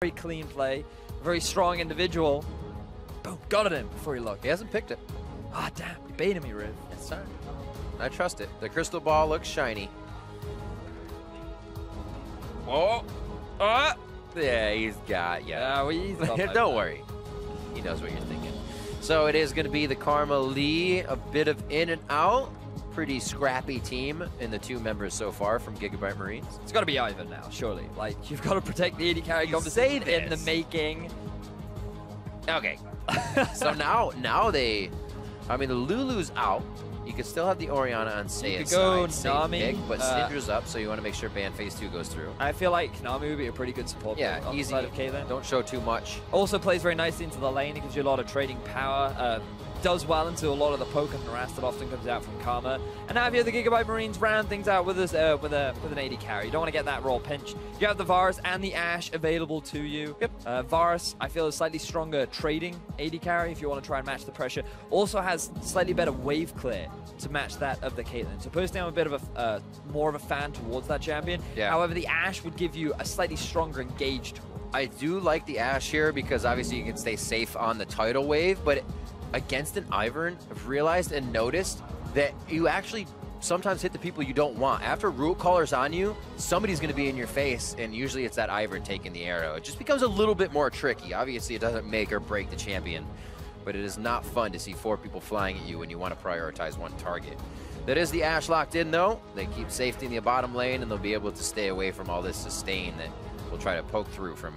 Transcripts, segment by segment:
Very clean play, very strong individual. Boom, got it in before he looked. He hasn't picked it. Ah, damn, you baited me, Riv. It's time. I trust it. The crystal ball looks shiny. Oh, yeah, he's got, yeah. Don't worry. He knows what you're thinking. So it is going to be the Karma Lee, a bit of in and out. Pretty scrappy team in the two members so far from GIGABYTE Marines. It's got to be Ivan now, surely. Like, you've got to protect the AD carry conversation in the making. Okay. So now they, I mean, the Lulu's out. You could still have the Orianna on Seiya's side, pick, but Syndra's up, so you want to make sure ban phase 2 goes through. I feel like Nami would be a pretty good support on the side of Kênh. Don't show too much. Also plays very nicely into the lane. It gives you a lot of trading power. Does well into a lot of the poke and harass that often comes out from Karma. And now here the GIGABYTE Marines round things out with us with an AD carry. You don't want to get that raw pinch. You have the Varus and the Ashe available to you. Yep. Varus, I feel, is slightly stronger trading AD carry if you want to try and match the pressure. Also has slightly better wave clear to match that of the Caitlyn. So personally, I'm a bit of a more of a fan towards that champion. Yeah. However, the Ashe would give you a slightly stronger engage tool. I do like the Ashe here because obviously you can stay safe on the tidal wave, but against an Ivern, I've realized and noticed that you actually sometimes hit the people you don't want. After Root Caller's on you, somebody's going to be in your face, and usually it's that Ivern taking the arrow. It just becomes a little bit more tricky. Obviously, it doesn't make or break the champion, but it is not fun to see 4 people flying at you when you want to prioritize one target. That is the Ashe locked in, though. They keep safety in the bottom lane, and they'll be able to stay away from all this sustain that will try to poke through from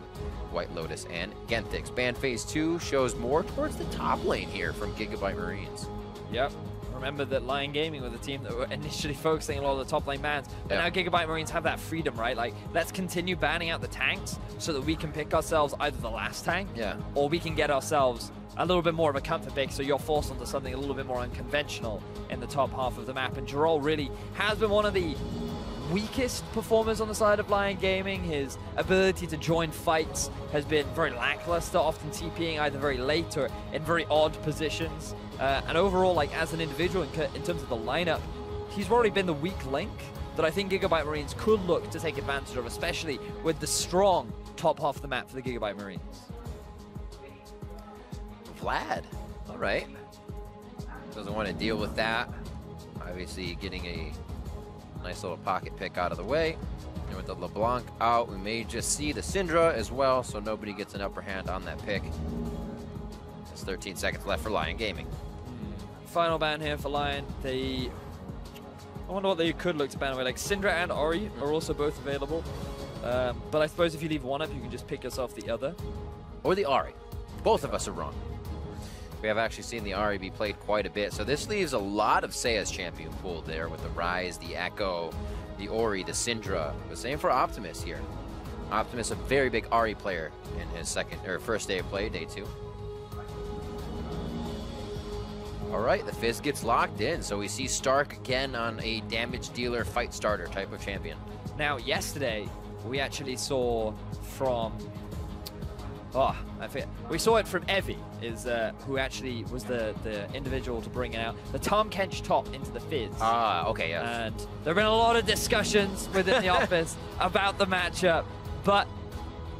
White Lotus and Genthix. Ban phase 2 shows more towards the top lane here from GIGABYTE Marines. Yep. Remember that LIÅN Gaming were the team that were initially focusing a lot of the top lane bans. But now GIGABYTE Marines have that freedom, right? Like, let's continue banning out the tanks so that we can pick ourselves either the last tank or we can get ourselves a little bit more of a comfort pick, so you're forced onto something a little bit more unconventional in the top half of the map. And Jarol really has been one of the weakest performers on the side of LIÅN Gaming. His ability to join fights has been very lackluster, often TPing either very late or in very odd positions. And overall, like as an individual in terms of the lineup, he's already been the weak link that I think GIGABYTE Marines could look to take advantage of, especially with the strong top half of the map for the GIGABYTE Marines. Vlad, all right. Doesn't want to deal with that. Obviously getting a nice little pocket pick out of the way. And with the LeBlanc out, we may just see the Syndra as well, so nobody gets an upper hand on that pick. There's 13 seconds left for LIÅN Gaming. Final ban here for LION. I wonder what they could look to ban away. Like Syndra and Ori are also both available. But I suppose if you leave one up, you can just pick yourself the other. Or the Ori. Both of us are wrong. We have actually seen the Ori be played quite a bit, so this leaves a lot of Seiya's champion pool there with the Ryze, the Echo, the Ori, the Syndra. The same for Optimus here. Optimus, a very big Ori player in his first day of play, day 2. All right, the Fizz gets locked in, so we see Stark again on a damage dealer, fight starter type of champion. Now, yesterday, we actually saw from we saw it from Evie, who actually was the individual to bring it out. The Tom Kench top into the Fizz. Okay, yes. And there have been a lot of discussions within the office about the matchup, but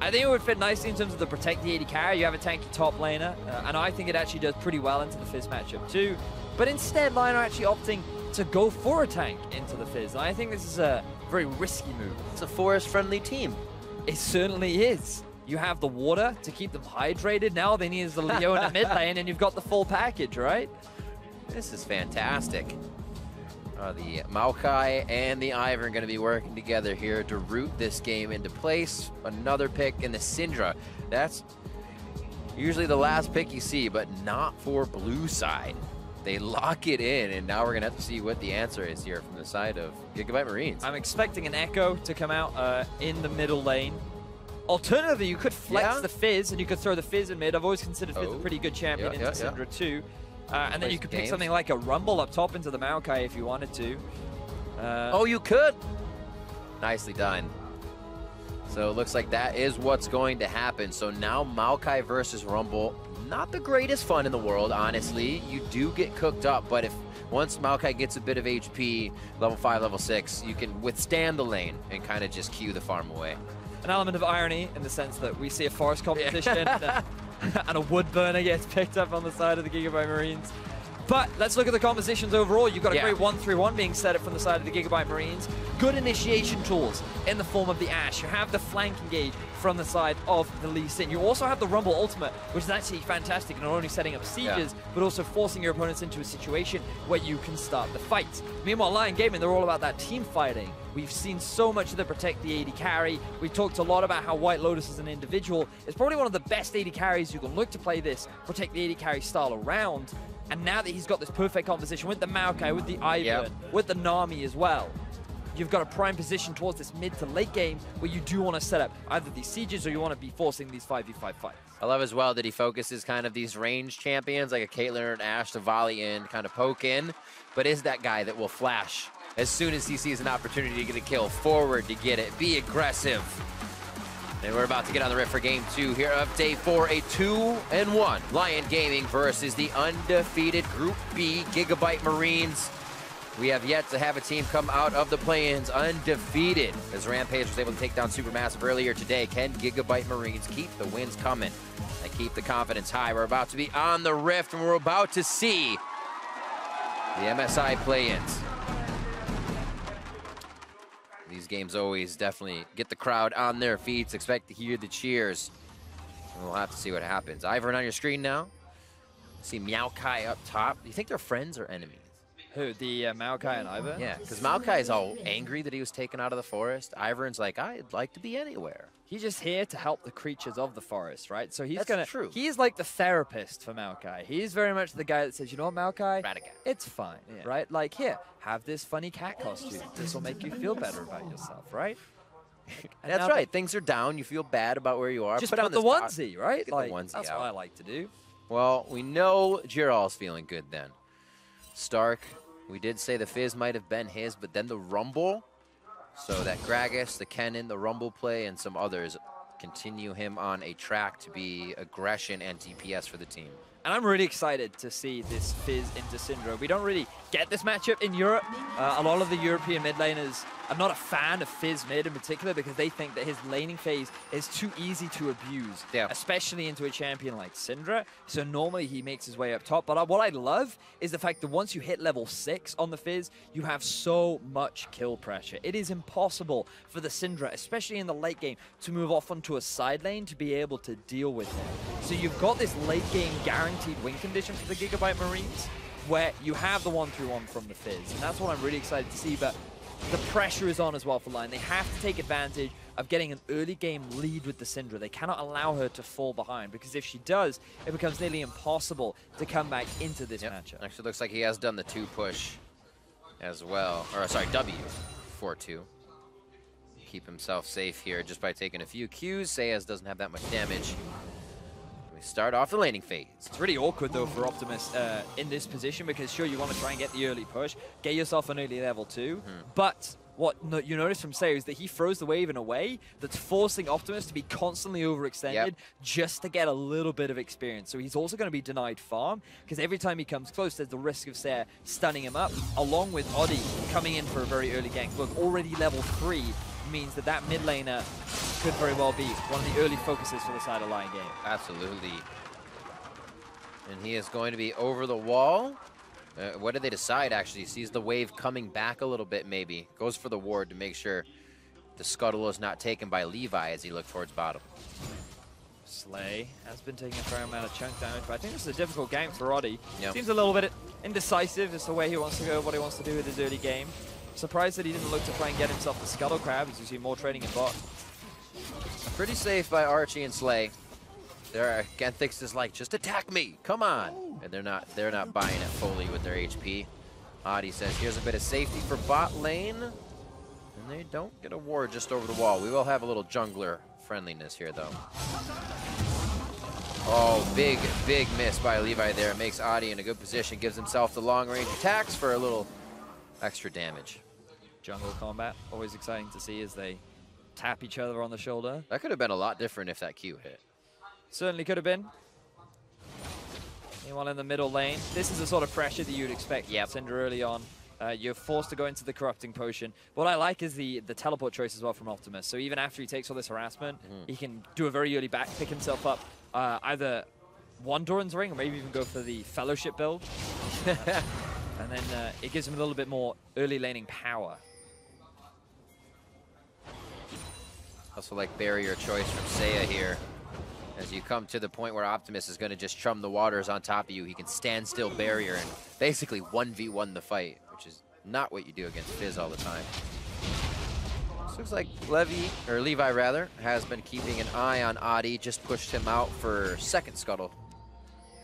I think it would fit nicely in terms of the protect the AD carry. You have a tanky top laner, and I think it actually does pretty well into the Fizz matchup too. But instead, LION are actually opting to go for a tank into the Fizz. And I think this is a very risky move. It's a forest-friendly team. It certainly is. You have the water to keep them hydrated. Now they need the Leo in the mid lane, and you've got the full package, right? This is fantastic. The Maokai and the Ivern are going to be working together here to root this game into place. Another pick in the Syndra. That's usually the last pick you see, but not for blue side. They lock it in, and now we're going to have to see what the answer is here from the side of GIGABYTE Marines. I'm expecting an Echo to come out in the middle lane. Alternatively, you could flex the Fizz, and you could throw the Fizz in mid. I've always considered Fizz a pretty good champion into Syndra too. And then you could pick something like a Rumble up top into the Maokai if you wanted to. Oh, you could! Nicely done. So it looks like that is what's going to happen. So now Maokai versus Rumble. Not the greatest fun in the world, honestly. You do get cooked up, but once Maokai gets a bit of HP, level 5, level 6, you can withstand the lane and kind of just queue the farm away. an element of irony in the sense that we see a forest competition and a wood burner gets picked up on the side of the GIGABYTE Marines. But let's look at the compositions overall. You've got a great 1-3-1 being set up from the side of the GIGABYTE Marines. Good initiation tools in the form of the Ashe. You have the flank engage from the side of the LIİN. You also have the Rumble ultimate, which is actually fantastic, not only setting up sieges, but also forcing your opponents into a situation where you can start the fight. Meanwhile, LION Gaming, they're all about that team fighting. We've seen so much of the protect the AD carry. We've talked a lot about how White Lotus as an individual is probably one of the best AD carries you can look to play this protect the AD carry style around. And now that he's got this perfect composition with the Maokai, with the Ivern, with the Nami as well, you've got a prime position towards this mid to late game where you do want to set up either these sieges or you want to be forcing these 5v5 fights. I love as well that he focuses kind of these range champions like a Caitlyn or an Ashe to volley in, kind of poke in, but is that guy that will flash as soon as he sees an opportunity to get a kill, forward to get it, be aggressive. And we're about to get on the rift for game 2 here of day 4, a 2-1. LION Gaming versus the undefeated Group B GIGABYTE Marines. We have yet to have a team come out of the play-ins undefeated, as Rampage was able to take down Supermassive earlier today. Can GIGABYTE Marines keep the wins coming and keep the confidence high? We're about to be on the rift, and we're about to see the MSI play-ins. These games always definitely get the crowd on their feet. Expect to hear the cheers. And we'll have to see what happens. Ivern on your screen now. See Maokai up top. Do you think they're friends or enemies? Who, the Maokai and Ivern? Yeah, because Maokai is all angry that he was taken out of the forest. Ivern's like, I'd like to be anywhere. He's just here to help the creatures of the forest, right? So he's true. He's like the therapist for Maokai. He's very much the guy that says, you know what, Maokai? Radical. It's fine, right? Like, here, have this funny cat costume. This will make you feel better about yourself, right? That's right. Things are down. You feel bad about where you are. Just put the onesie, right? Get like, the onesie that's out. what I like to do. Well, we know Jiral's feeling good then. Stark, we did say the Fizz might have been his, but then the Rumble. So that Gragas, the Kennen, the Rumble play, and some others continue him on a track to be aggression and DPS for the team. And I'm really excited to see this Fizz into Syndra. We don't really get this matchup in Europe. A lot of the European mid laners are not a fan of Fizz mid in particular because they think that his laning phase is too easy to abuse, especially into a champion like Syndra. So normally he makes his way up top. But what I love is the fact that once you hit level 6 on the Fizz, you have so much kill pressure. It is impossible for the Syndra, especially in the late game, to move off onto a side lane to be able to deal with him. So you've got this late game guaranteed win condition for the GIGABYTE Marines, where you have the 1-3-1 from the Fizz, and that's what I'm really excited to see. But the pressure is on as well for LION. They have to take advantage of getting an early game lead with the Syndra. They cannot allow her to fall behind, because if she does, it becomes nearly impossible to come back into this matchup. Actually looks like he has done the 2 push as well, or sorry, W 4-2. Keep himself safe here just by taking a few Qs. Sayas doesn't have that much damage. Start off the laning phase. It's really awkward though for Optimus in this position, because sure, you want to try and get the early push, get yourself an early level 2, but what you notice from Say is that he throws the wave in a way that's forcing Optimus to be constantly overextended just to get a little bit of experience. So he's also going to be denied farm, because every time he comes close, there's the risk of Say stunning him up, along with Oddie coming in for a very early gank. Look, already level 3 means that that mid laner could very well be one of the early focuses for the side of LION Gaming. Absolutely. And he is going to be over the wall. What did they decide, actually? He sees the wave coming back a little bit, maybe. Goes for the ward to make sure the scuttle is not taken by Levi as he looks towards bottom. Slay has been taking a fair amount of chunk damage, but I think this is a difficult game for Oddie. Yep. Seems a little bit indecisive as to where he wants to go, what he wants to do with his early game. Surprised that he didn't look to try and get himself the Scuttle Crab, as you see more trading in bot. Pretty safe by Archie and Slay. Genthix is like, just attack me, come on. And they're not buying it fully with their HP. Adi says, here's a bit of safety for bot lane. And they don't get a ward just over the wall. We will have a little jungler friendliness here though. Oh, big miss by Levi there. Makes Adi in a good position, gives himself the long range attacks for a little extra damage. Jungle combat, always exciting to see as they tap each other on the shoulder. That could have been a lot different if that Q hit. Certainly could have been. Meanwhile in the middle lane, this is the sort of pressure that you'd expect from Syndra early on. you're forced to go into the corrupting potion. What I like is the teleport choice as well from Optimus. So even after he takes all this harassment, he can do a very early back, pick himself up, either one ԴŭtěNG's ring or maybe even go for the Fellowship build. And then it gives him a little bit more early laning power. Also like barrier choice from Seiya here. As you come to the point where Optimus is going to just chum the waters on top of you, he can stand still barrier and basically 1v1 the fight, which is not what you do against Fizz all the time. This looks like Levi rather, has been keeping an eye on Adi, just pushed him out for second scuttle.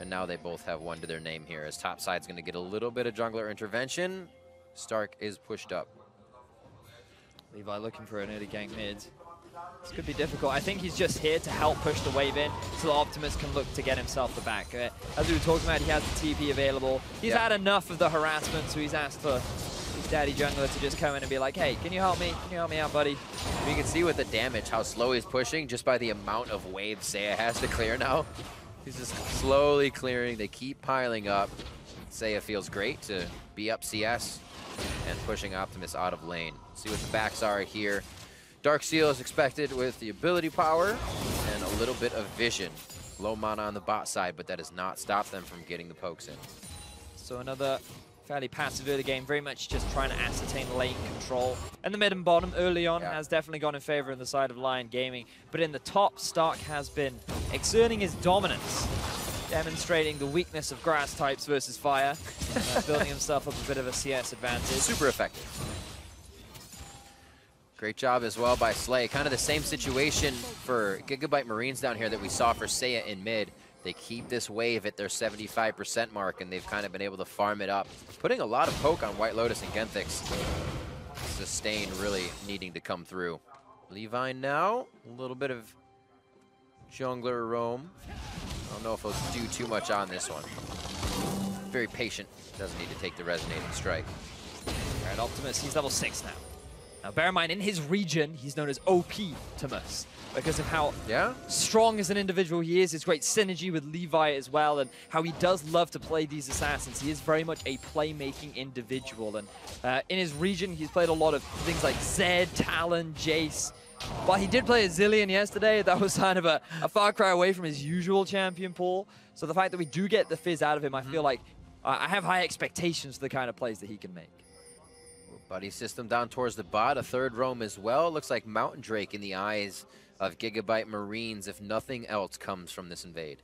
And now they both have one to their name here, as top side's going to get a little bit of jungler intervention. Stark is pushed up. Levi looking for an early gank mid. This could be difficult. I think he's just here to help push the wave in so that Optimus can look to get himself the back. As we were talking about, he has the TP available. He's had enough of the harassment, so he's asked for his daddy jungler to just come in and be like, hey, can you help me? Can you help me out, buddy? You can see with the damage how slow he's pushing just by the amount of waves Seiya has to clear now. He's just slowly clearing. They keep piling up. Seiya feels great to be up CS and pushing Optimus out of lane. See what the backs are here. Dark Seal is expected with the ability power and a little bit of vision. Low mana on the bot side, but that does not stop them from getting the pokes in. So another fairly passive early game, very much just trying to ascertain lane control. And the mid and bottom early on has definitely gone in favor on the side of LIÅN Gaming. But in the top, Stark has been exerting his dominance, demonstrating the weakness of grass types versus fire, building himself up a bit of a CS advantage. Super effective. Great job as well by Slay. Kind of the same situation for GIGABYTE Marines down here that we saw for Seiya in mid. They keep this wave at their 75% mark, and they've kind of been able to farm it up, putting a lot of poke on White Lotus and Genthix. Sustain really needing to come through. Levi now, a little bit of jungler roam. I don't know if he'll do too much on this one. Very patient, doesn't need to take the resonating strike. All right, Optimus, he's level 6 now. Now, bear in mind, in his region, he's known as OP-timus because of how strong as an individual he is, his great synergy with Levi as well, and how he does love to play these assassins. He is very much a playmaking individual, and in his region, he's played a lot of things like Zed, Talon, Jace. But he did play a Zilean yesterday. That was kind of a far cry away from his usual champion pool. So the fact that we do get the Fizz out of him, I feel like I have high expectations for the kind of plays that he can make. Buddy system down towards the bot, a third roam as well. Looks like Mountain Drake in the eyes of GIGABYTE Marines if nothing else comes from this invade.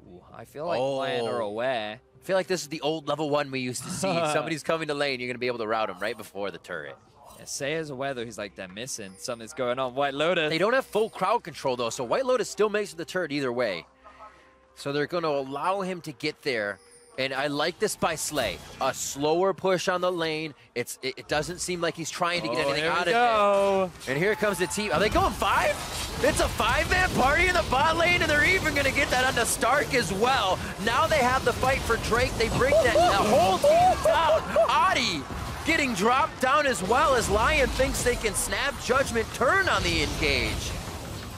Ooh, I feel like LIÅN are aware. I feel like this is the old level 1 we used to see. Somebody's coming to lane, you're going to be able to route him right before the turret. Yeah, Seiya's aware though, he's like, they're missing. Something's going on. White Lotus. They don't have full crowd control though, so White Lotus still makes it the turret either way. So they're going to allow him to get there. And I like this by Slay. A slower push on the lane. It doesn't seem like he's trying to get anything out of it. And here comes the team. Are they going 5? It's a 5-man party in the bot lane, and they're even going to get that onto Stark as well. Now they have the fight for Drake. They bring the whole team down. Adi getting dropped down as well as LIÅN thinks they can snap Judgment turn on the engage.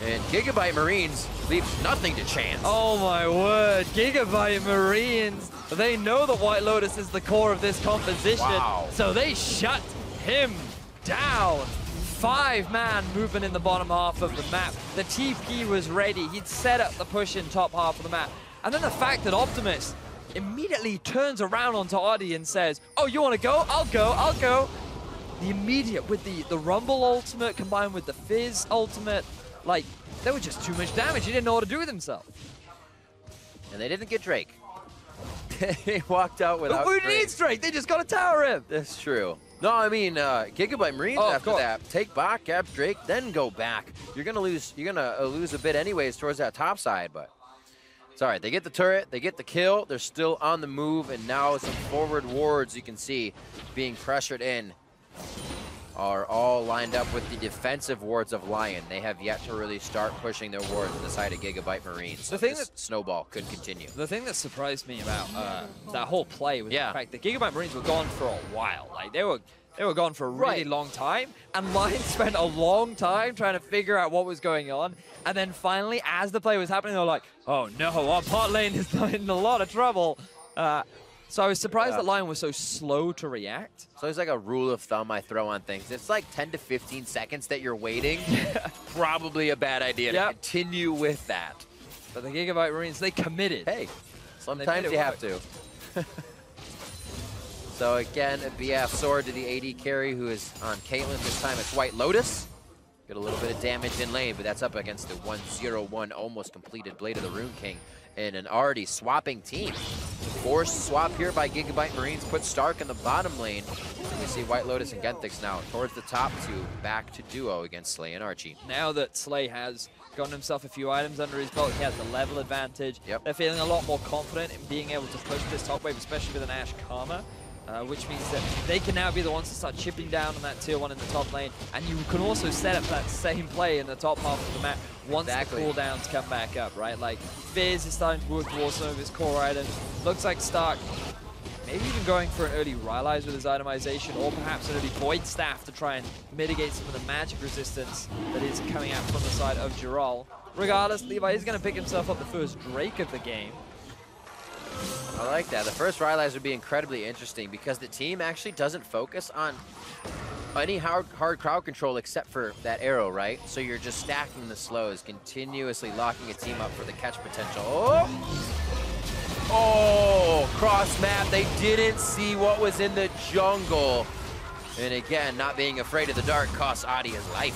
And GIGABYTE Marines leave nothing to chance. Oh my word, GIGABYTE Marines. They know that White Lotus is the core of this composition. Wow. So they shut him down. 5-man movement in the bottom half of the map. The TP was ready. He'd set up the push in top half of the map. And then the fact that Optimus immediately turns around onto Adi and says, oh, you want to go? I'll go, I'll go. The immediate, with the Rumble ultimate combined with the Fizz ultimate, like, there was just too much damage. He didn't know what to do with himself. And they didn't get Drake. They walked out without Who Drake. needs Drake? They just got to tower him. That's true. No, I mean, GIGABYTE Marines after that, take bot, cap Drake, then go back. You're gonna lose a bit anyways towards that top side, but it's all right. They get the turret, they get the kill, they're still on the move, and now some forward wards you can see being pressured in are all lined up with the defensive wards of LION. They have yet to really start pushing their wards on the side of GIGABYTE Marines. The thing this snowball could continue. The thing that surprised me about that whole play was the fact that GIGABYTE Marines were gone for a while. Like they were gone for a really long time, and LION spent a long time trying to figure out what was going on. And then finally, as the play was happening, they were like, "Oh no, our bot lane is in a lot of trouble." So I was surprised that LIệN was so slow to react. So there's like a rule of thumb I throw on things. It's like 10 to 15 seconds that you're waiting. Probably a bad idea to continue with that. But the GIGABYTE Marines, they committed. Hey, sometimes you have to. So again, a BF sword to the AD carry who is on Caitlyn. This time it's White Lotus. Get a little bit of damage in lane, but that's up against the 1-0-1 almost completed Blade of the Rune King and an already swapping team. Forced swap here by GIGABYTE Marines, put Stark in the bottom lane. And we see White Lotus and Genthix now towards the top two, back to duo against Slay and Archie. Now that Slay has gotten himself a few items under his belt, he has the level advantage. They're feeling a lot more confident in being able to push this top wave, especially with an Ashe Karma. Which means that they can now be the ones to start chipping down on that tier 1 in the top lane. And you can also set up that same play in the top half of the map once the cooldowns come back up, right? Like, Fizz is starting to work towards some of his core items. Looks like Stark maybe even going for an early Rylai's with his itemization, or perhaps an early Void Staff to try and mitigate some of the magic resistance that is coming out from the side of Giral. Regardless, Levi is going to pick himself up the first Drake of the game. I like that. The first Rylai's would be incredibly interesting because the team actually doesn't focus on any hard crowd control except for that arrow, right? So you're just stacking the slows, continuously locking a team up for the catch potential. Oh, cross map. They didn't see what was in the jungle. And again, not being afraid of the dark costs Adi his life.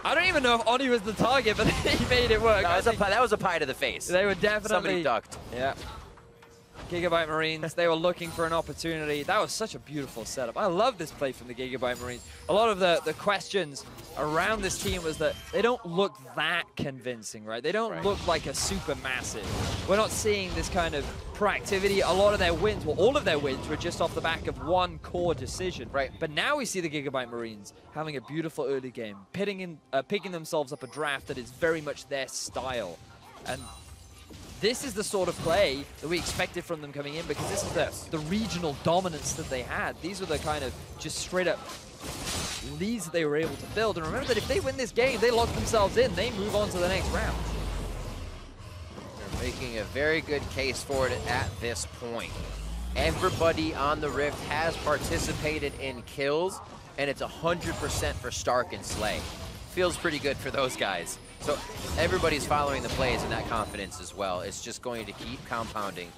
I don't even know if Adi was the target, but he made it work. No, that was a pie to the face. They were definitely... Somebody ducked. Yeah. GIGABYTE Marines, they were looking for an opportunity. That was such a beautiful setup. I love this play from the GIGABYTE Marines. A lot of the questions around this team was that they don't look that convincing, right? They don't look like a super massive. We're not seeing this kind of proactivity. A lot of their wins, well, all of their wins were just off the back of one core decision. Right. But now we see the GIGABYTE Marines having a beautiful early game, picking themselves up a draft that is very much their style. And this is the sort of play that we expected from them coming in, because this is the regional dominance that they had. These were the kind of just straight up leads that they were able to build. And remember that if they win this game, they lock themselves in, they move on to the next round. They're making a very good case for it at this point. Everybody on the Rift has participated in kills, and it's 100% for Stark and Slay. Feels pretty good for those guys. So everybody's following the plays and that confidence as well. It's just going to keep compounding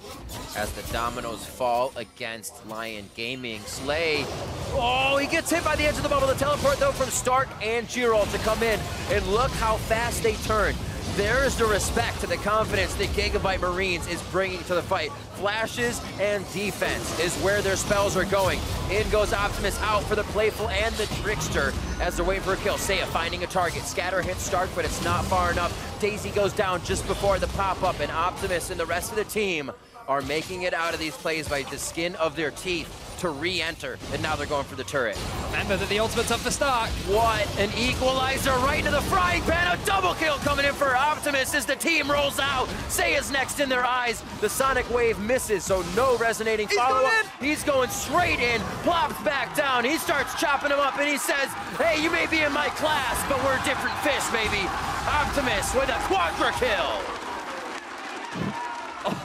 as the dominoes fall against LIÅN Gaming. Slay, oh, he gets hit by the edge of the bubble. The teleport though from Stark and Giral to come in, and look how fast they turn. There's the respect to the confidence that GIGABYTE Marines is bringing to the fight. Flashes and defense is where their spells are going. In goes Optimus out for the playful and the trickster as they're waiting for a kill. Seiya finding a target. Scatter hits Stark, but it's not far enough. Daisy goes down just before the pop-up, and Optimus and the rest of the team are making it out of these plays by the skin of their teeth to re-enter, and now they're going for the turret. Remember that the ultimate's up for Stark. What an equalizer right into the frying pan. A double kill coming in for Optimus as the team rolls out. Seiya's next in their eyes. The Sonic Wave misses, so no resonating follow-up. He's going straight in, plops back down. He starts chopping him up, and he says, hey, you may be in my class, but we're different fish, baby. Optimus with a quadra kill.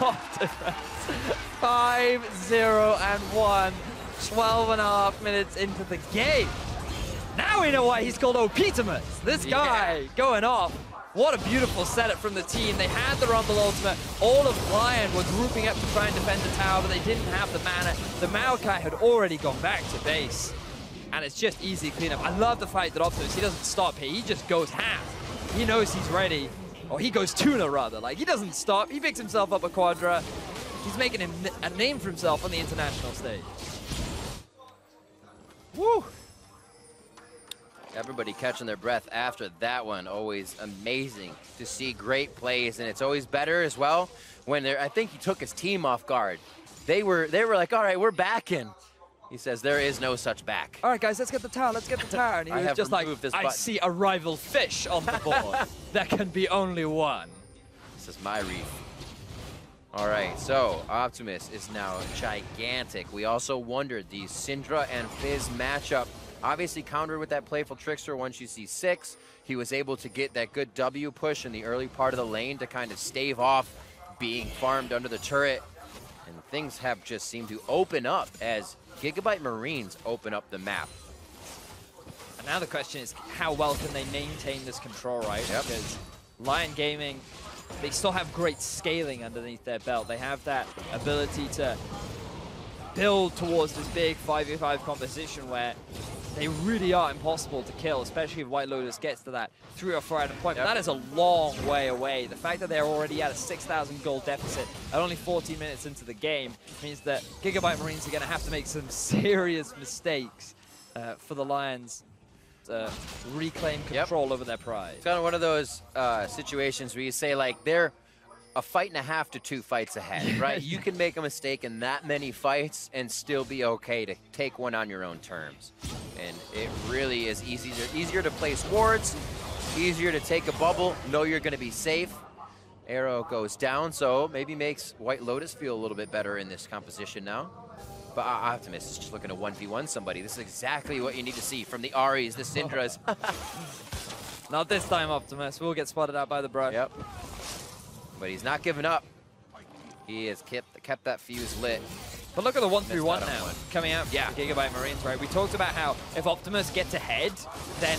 Optimus. 5-0-1, 12.5 minutes into the game. Now we know why he's called Optimus. This guy going off. What a beautiful setup from the team. They had the Rumble ultimate. All of LIÅN were grouping up to try and defend the tower, but they didn't have the mana. The Maokai had already gone back to base. And it's just easy cleanup. I love the fact that Optimus, he doesn't stop here. He just goes half. He knows he's ready. Or he goes tuna, rather. Like, he doesn't stop. He picks himself up a quadra. He's making a name for himself on the international stage. Woo! Everybody catching their breath after that one. Always amazing to see great plays, and it's always better as well when they're, I think he took his team off guard. They were like, all right, we're back in. He says, there is no such back. All right, guys, let's get the tower, let's get the tower. And he was just like, I see a rival fish on the board. There can be only one. This is my reef. All right, so Optimus is now gigantic. We also wondered the Syndra and Fizz matchup. Obviously countered with that playful trickster once you see 6. He was able to get that good W push in the early part of the lane to kind of stave off being farmed under the turret. And things have just seemed to open up as GIGABYTE Marines open up the map. And now the question is, how well can they maintain this control, right? Yep. Because LIÅN Gaming, they still have great scaling underneath their belt. They have that ability to build towards this big 5v5 composition where they really are impossible to kill, especially if White Lotus gets to that 3 or 4 item point. But that is a long way away. The fact that they're already at a 6,000 gold deficit at only 14 minutes into the game means that GIGABYTE Marines are going to have to make some serious mistakes for the Lions to reclaim control over their prize. It's kind of one of those situations where you say, like, they're a fight and a half to 2 fights ahead, right? You can make a mistake in that many fights and still be okay to take one on your own terms. And it really is easier to place wards, easier to take a bubble, know you're going to be safe. Arrow goes down, so maybe makes White Lotus feel a little bit better in this composition now. But Optimus is just looking to 1v1 somebody. This is exactly what you need to see from the Aries, the Syndras. Not this time, Optimus. We'll get spotted out by the brush. Yep. But he's not giving up. He has kept that fuse lit. But look at the 1-3-1 now coming out from the GIGABYTE Marines, right? We talked about how if Optimus gets ahead, then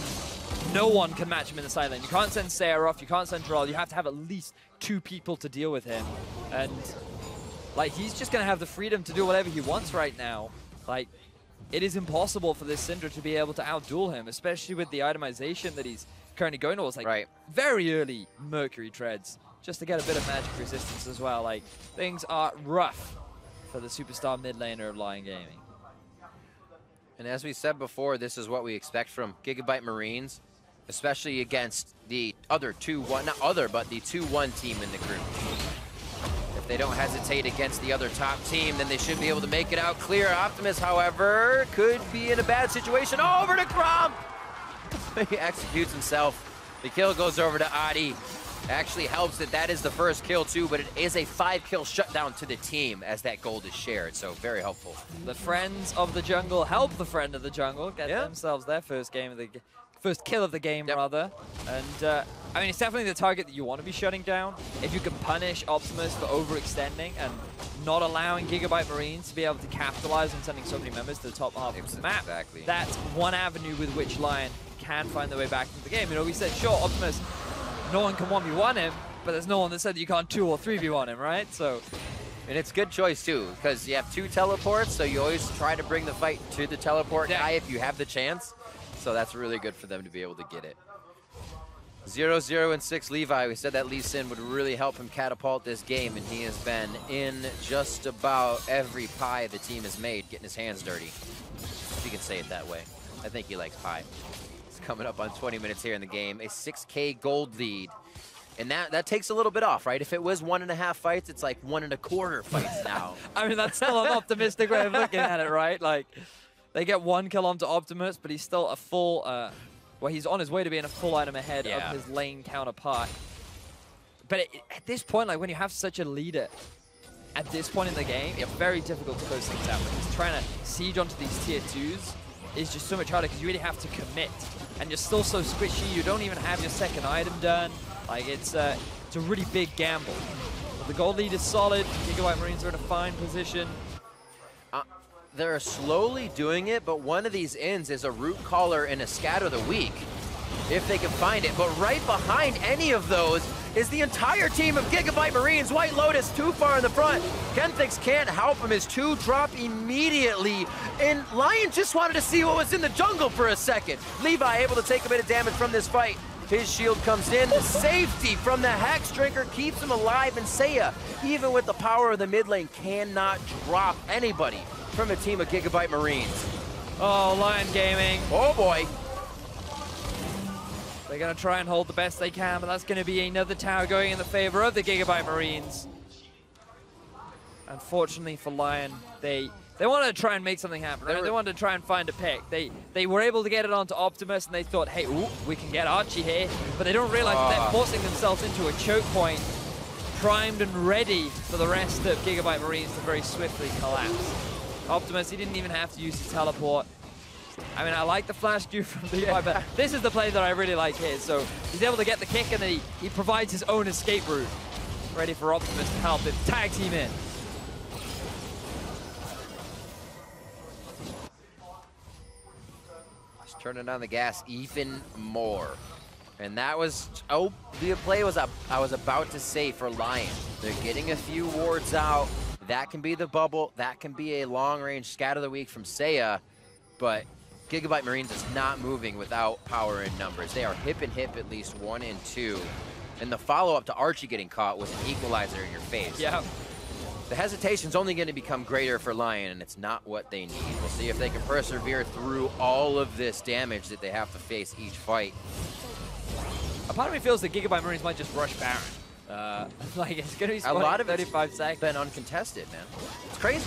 no one can match him in the side lane. You can't send Sarah off, you can't send Droll. You have to have at least 2 people to deal with him. And like, he's just going to have the freedom to do whatever he wants right now. Like, it is impossible for this Syndra to be able to outduel him, especially with the itemization that he's currently going towards. Like, very early Mercury treads, just to get a bit of magic resistance as well. Like, things are rough for the superstar mid laner of LIÅN Gaming. And as we said before, this is what we expect from GIGABYTE Marines, especially against the other 2-1, not other, but the 2-1 team in the group. If they don't hesitate against the other top team, then they should be able to make it out clear. Optimus, however, could be in a bad situation. Oh, over to Grom! He executes himself. The kill goes over to Adi. Actually helps that is the first kill too, but it is a 5-kill shutdown to the team as that gold is shared, so very helpful. The friends of the jungle help the friend of the jungle get themselves their first kill of the game rather. And I mean, it's definitely the target that you want to be shutting down. If you can punish Optimus for overextending and not allowing GIGABYTE Marines to be able to capitalize on sending so many members to the top half of the map, that's one avenue with which LION can find their way back into the game. You know, we said, sure, Optimus, no one can 1v1 him, but there's no one that said that you can't 2 or 3v1 him, right? So, and it's good choice too, because you have 2 teleports, so you always try to bring the fight to the teleport guy if you have the chance. So that's really good for them to be able to get it. 0-0 and 6 Levi. We said that LIÅN would really help him catapult this game, and he has been in just about every pie the team has made, getting his hands dirty. If you can say it that way. I think he likes pie. It's coming up on 20 minutes here in the game. A 6K gold lead. And that takes a little bit off, right? If it was 1.5 fights, it's like 1.25 fights now. I mean, that's still an optimistic way of looking at it, right? Like, they get 1 kill onto Optimus, but he's still a full, well, he's on his way to being a full item ahead of his lane counterpart. But at this point, like, when you have such a leader, at this point in the game, it's very difficult to close things out. Because trying to siege onto these tier 2s is just so much harder because you really have to commit. And you're still so squishy, you don't even have your second item done. Like, it's a really big gamble. But the gold lead is solid. GIGABYTE Marines are in a fine position. They're slowly doing it, but one of these ends is a root caller and a scatter the weak, if they can find it. But right behind any of those is the entire team of GIGABYTE Marines. White Lotus too far in the front. Kenthics can't help him. His 2 drop immediately. And LION just wanted to see what was in the jungle for a second. Levi able to take a bit of damage from this fight. His shield comes in. The safety from the Hex Drinker keeps him alive. And Seiya, even with the power of the mid lane, cannot drop anybody from a team of GIGABYTE Marines. Oh, LION Gaming. Oh boy. They're going to try and hold the best they can, but that's going to be another tower going in the favor of the GIGABYTE Marines. Unfortunately for LION, they wanted to try and make something happen. They wanted to try and find a pick. They were able to get it onto Optimus, and they thought, hey, ooh, we can get Archie here. But they don't realize that they're forcing themselves into a choke point, primed and ready for the rest of GIGABYTE Marines to very swiftly collapse. Optimus, he didn't even have to use his teleport. I mean, I like the flash Q from Levi, but this is the play that I really like here. So he's able to get the kick, and then he provides his own escape route. Ready for Optimus to help him. Tag team in. turning on the gas even more. And that was, oh, the play was up. I was about to say for LION. They're getting a few wards out. That can be the bubble. That can be a long-range scat of the week from Seiya. But GIGABYTE Marines is not moving without power in numbers. They are hip and hip at least 1 and 2. And the follow-up to Archie getting caught was an equalizer in your face. Yeah. The hesitation's only going to become greater for LION, and it's not what they need. We'll see if they can persevere through all of this damage that they have to face each fight. A part of me feels that GIGABYTE Marines might just rush Baron. Like, it's going to be a lot of 35 seconds. Been uncontested, man. It's crazy.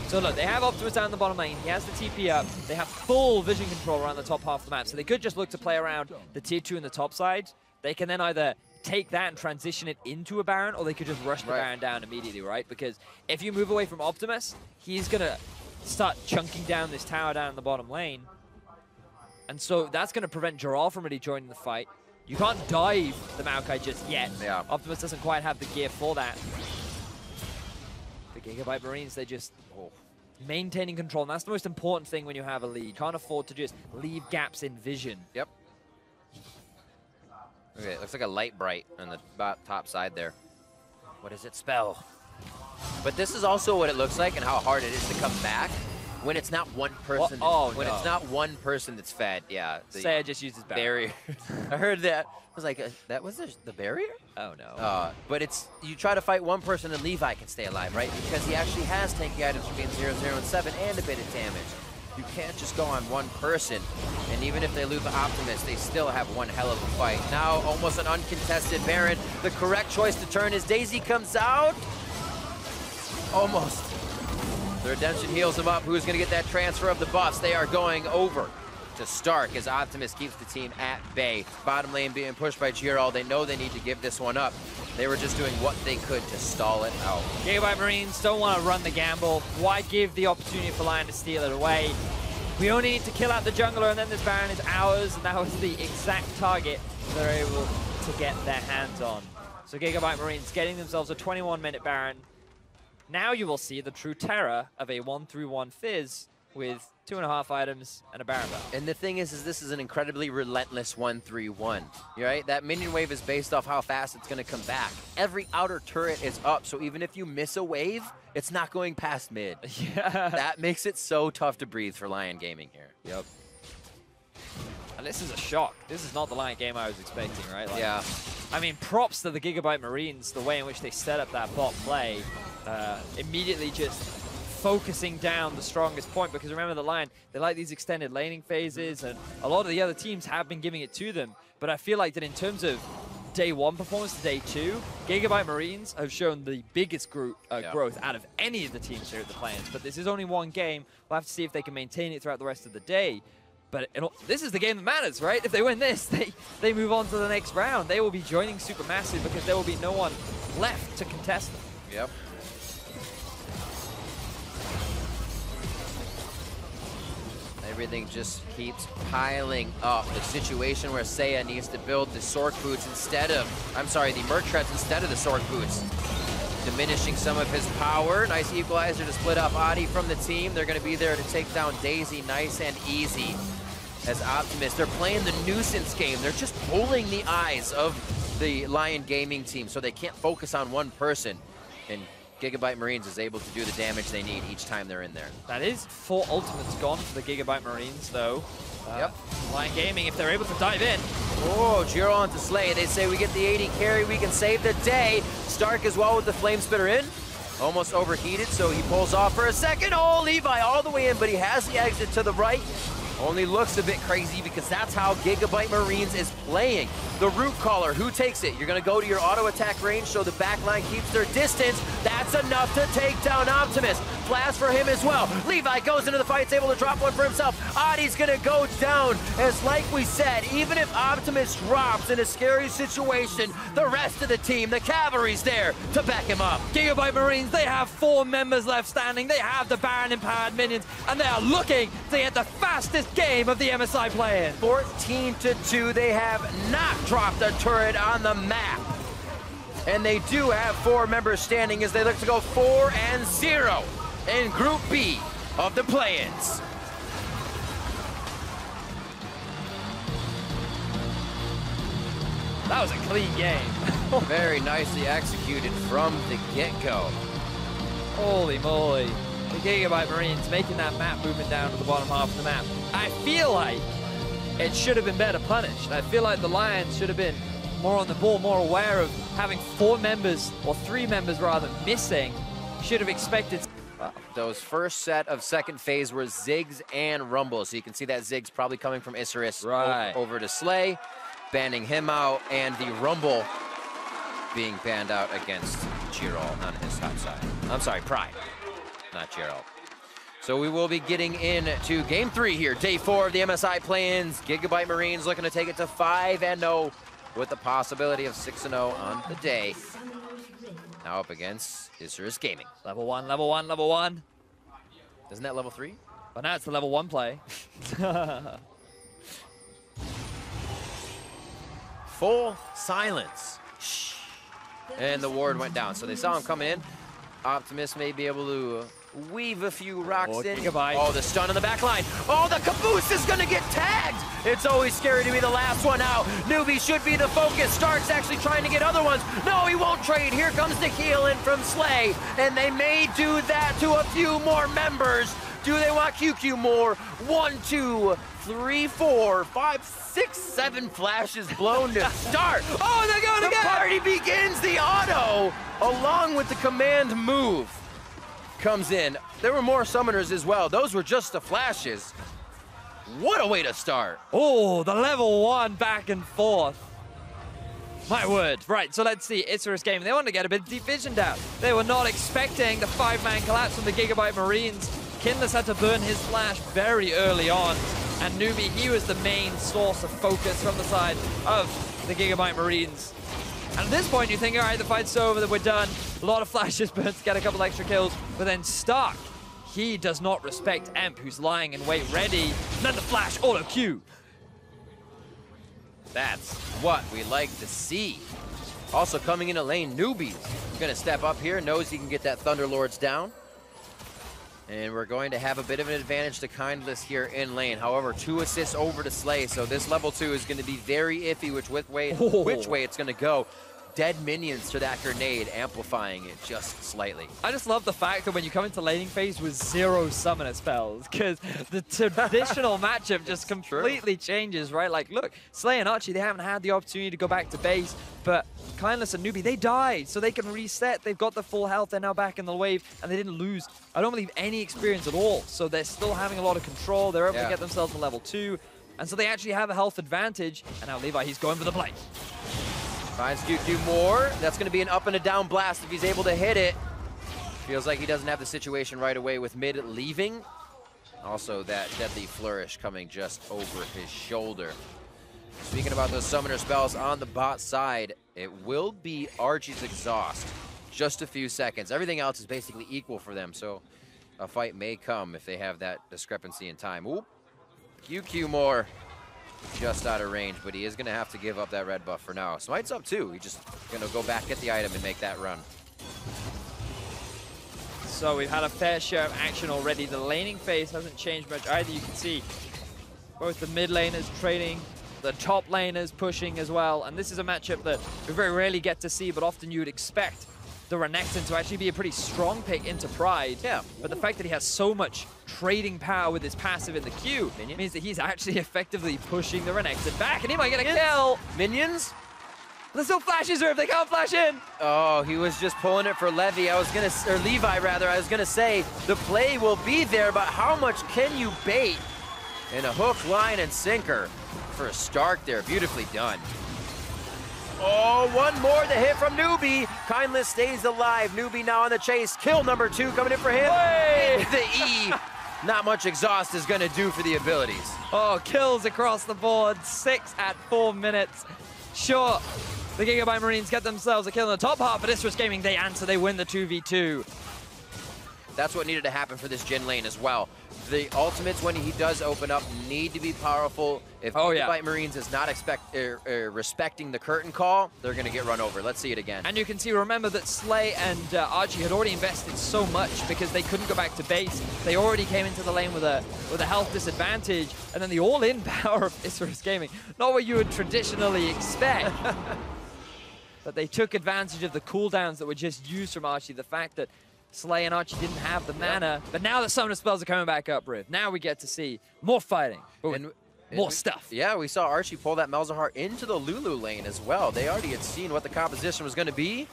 So look, they have Optimus down in the bottom lane. He has the TP up. They have full vision control around the top half of the map. So they could just look to play around the tier 2 in the top side. They can then either take that and transition it into a Baron, or they could just rush the Baron down immediately, right? Because if you move away from Optimus, he's going to start chunking down this tower down in the bottom lane. And so that's going to prevent Jarl from really joining the fight. You can't dive the Maokai just yet. Yeah. Optimus doesn't quite have the gear for that. The GIGABYTE Marines, they just maintaining control. And that's the most important thing when you have a lead. You can't afford to just leave gaps in vision. Yep. Okay, it looks like a light bright on the top side there. What does it spell? But this is also what it looks like and how hard it is to come back when it's not one person. It's not one person that's fed. Yeah. Seiya just uses barrier. I heard that. I was like, that was the barrier? Oh no. But it's, you try to fight one person and Levi can stay alive, right? Because he actually has tanky items for being 0, 0, and 7 and a bit of damage. You can't just go on one person. And even if they lose the Optimus, they still have one hell of a fight. Now, almost an uncontested Baron. The correct choice to turn as Daisy comes out. Almost. The Redemption heals him up. Who's going to get that transfer of the buffs? They are going over to Stark as Optimus keeps the team at bay. Bottom lane being pushed by GRL. They know they need to give this one up. They were just doing what they could to stall it out. GIGABYTE Marines don't want to run the gamble. Why give the opportunity for LION to steal it away? We only need to kill out the jungler, and then this Baron is ours, and that was the exact target they're able to get their hands on. So GIGABYTE Marines getting themselves a 21-minute Baron. Now you will see the true terror of a 1-3-1 Fizz with 2.5 items and a Baron buff. And the thing is this is an incredibly relentless 1-3-1, right? That minion wave is based off how fast it's going to come back. Every outer turret is up, so even if you miss a wave, it's not going past mid. Yeah. That makes it so tough to breathe for LION Gaming here. Yep. And this is a shock. This is not the LION game I was expecting, right? Like, yeah. I mean, props to the GIGABYTE Marines, the way in which they set up that bot play. Immediately just focusing down the strongest point, because remember the LION, they like these extended laning phases, and a lot of the other teams have been giving it to them. But I feel like that in terms of day 1 performance to day 2, GIGABYTE Marines have shown the biggest growth out of any of the teams here at the play-ins. But this is only one game. We'll have to see if they can maintain it throughout the rest of the day. But this is the game that matters, right? If they win this, they move on to the next round. They will be joining Supermassive because there will be no one left to contest them. Yep. Everything just keeps piling up. The situation where Seiya needs to build the Sork Boots instead of, the Merc Treads instead of the Sork Boots. Diminishing some of his power. Nice equalizer to split off Adi from the team. They're going to be there to take down Daisy nice and easy. As Optimus, they're playing the nuisance game. They're just pulling the eyes of the LION Gaming team so they can't focus on one person. And GIGABYTE Marines is able to do the damage they need each time they're in there. That is 4 ultimates gone for the GIGABYTE Marines, though. Yep. LION Gaming, if they're able to dive in. Oh, Jiro onto Slay. They say we get the 80 carry, we can save the day. Stark as well with the Flame Spitter in. Almost overheated, so he pulls off for a second. Oh, Levi all the way in, but he has the exit to the right. Only looks a bit crazy because that's how GIGABYTE Marines is playing. The Root Caller, who takes it? You're going to go to your auto attack range so the backline keeps their distance. That's enough to take down Optimus. Flash for him as well. Levi goes into the fight, is able to drop one for himself. Adi's going to go down. As like we said, even if Optimus drops in a scary situation, the rest of the team, the cavalry's there to back him up. GIGABYTE Marines, they have 4 members left standing. They have the Baron-empowered minions, and they are looking to get the fastest game of the MSI play-in. 14-2, they have not dropped a turret on the map. And they do have 4 members standing as they look to go 4-0 in Group B of the play-ins. That was a clean game. Very nicely executed from the get-go. Holy moly. The GIGABYTE Marines making that map movement down to the bottom half of the map. I feel like it should have been better punished. I feel like the Lions should have been more on the ball, more aware of having 4 members, or 3 members rather, missing. Should have expected. Those first set of second phase were Ziggs and Rumble. So you can see that Ziggs probably coming from Isserus over to Slay, banning him out, and the Rumble being banned out against Gerald on his top side. I'm sorry, Pride, not Gerald. So we will be getting into game 3 here, day 4 of the MSI play-ins. GIGABYTE Marines looking to take it to 5-0 with the possibility of 6-0 on the day. Now up against Isserus Gaming. Level 1, level 1, level 1. Isn't that level 3? But now it's the level 1 play. Full silence. Shh. And the ward went down. So they saw him coming in. Optimus may be able to weave a few rocks in. GIGABYTE. Oh, the stun on the back line. Oh, the caboose is going to get tagged. It's always scary to be the last one out. Newbie should be the focus. Stark's actually trying to get other ones. No, he won't trade. Here comes the heal in from Slay. And they may do that to a few more members. Do they want QQ more? 1, 2, 3, 4, 5, 6, 7 flashes blown to start. Oh, they're going again. The party begins. The auto, along with the command move, comes in. There were more summoners as well. Those were just the flashes. What a way to start. Oh, the level 1 back and forth. My word. Right, so let's see. Isserus Gaming. They wanted to get a bit of deep vision down. They were not expecting the 5-man collapse from the GIGABYTE Marines. Kinless had to burn his flash very early on. And Newbie, he was the main source of focus from the side of the GIGABYTE Marines. And at this point, you think, all right, the fight's over, that we're done. A lot of flashes burned to get a couple extra kills. But then Stark, he does not respect Emp, who's lying in wait ready. And then the flash auto Q. That's what we like to see. Also coming into lane, Newbie's gonna step up here, knows he can get that Thunderlords down. And we're going to have a bit of an advantage to Kindless here in lane. However, 2 assists over to Slay, so this level 2 is going to be very iffy which way it's going to go. Dead minions to that grenade, amplifying it just slightly. I just love the fact that when you come into laning phase with 0 summoner spells, because the traditional matchup just completely changes, right? Like, look, Slay and Archie, they haven't had the opportunity to go back to base, but Kindless and Newbie, they died, so they can reset. They've got the full health, they're now back in the wave, and they didn't lose, I don't believe, any experience at all. So they're still having a lot of control. They're able to get themselves to level 2, and so they actually have a health advantage. And now Levi, he's going for the play. Finds QQ more. That's going to be an up and a down blast if he's able to hit it. Feels like he doesn't have the situation right away with mid leaving. Also, that deadly flourish coming just over his shoulder. Speaking about those summoner spells on the bot side, it will be Archie's exhaust. Just a few seconds. Everything else is basically equal for them, so a fight may come if they have that discrepancy in time. Oop. QQ more. Just out of range, but he is going to have to give up that red buff for now. Smite's up too. He's just going to go back, get the item, and make that run. So we've had a fair share of action already. The laning phase hasn't changed much either. You can see both the mid laners trading, the top laners pushing as well. And this is a matchup that we very rarely get to see, but often you would expect the Renekton to actually be a pretty strong pick into Pride. Yeah. But the fact that he has so much trading power with his passive in the queue means that he's actually effectively pushing the Renekton back, and he might get a kill. Minions? There's still flashes, or if they can't flash in. Oh, he was just pulling it for Levi. Or Levi rather. I was gonna say the play will be there, but how much can you bait? And a hook, line, and sinker for Stark there. Beautifully done. Oh, one more, the hit from Newbie. Kindless stays alive. Newbie now on the chase. Kill number 2 coming in for him. Hey! The E. Not much exhaust is gonna do for the abilities. Oh, kills across the board. 6 at 4 minutes. Sure, the GIGABYTE Marines get themselves a kill in the top half, but Isserus Gaming, they answer, they win the 2v2. That's what needed to happen for this GIGABYTE lane as well. The ultimates, when he does open up, need to be powerful. If GIGABYTE Marines is not respecting the curtain call, they're going to get run over. Let's see it again. And you can see, remember that Slay and Archie had already invested so much because they couldn't go back to base. They already came into the lane with a health disadvantage, and then the all-in power of Isrus Gaming, not what you would traditionally expect. But they took advantage of the cooldowns that were just used from Archie. The fact that Slay and Archie didn't have the mana, but now the summoner spells are coming back up, Riv. Now we get to see more fighting, and more stuff. Yeah, we saw Archie pull that Malzahar into the Lulu lane as well. They already had seen what the composition was going to be.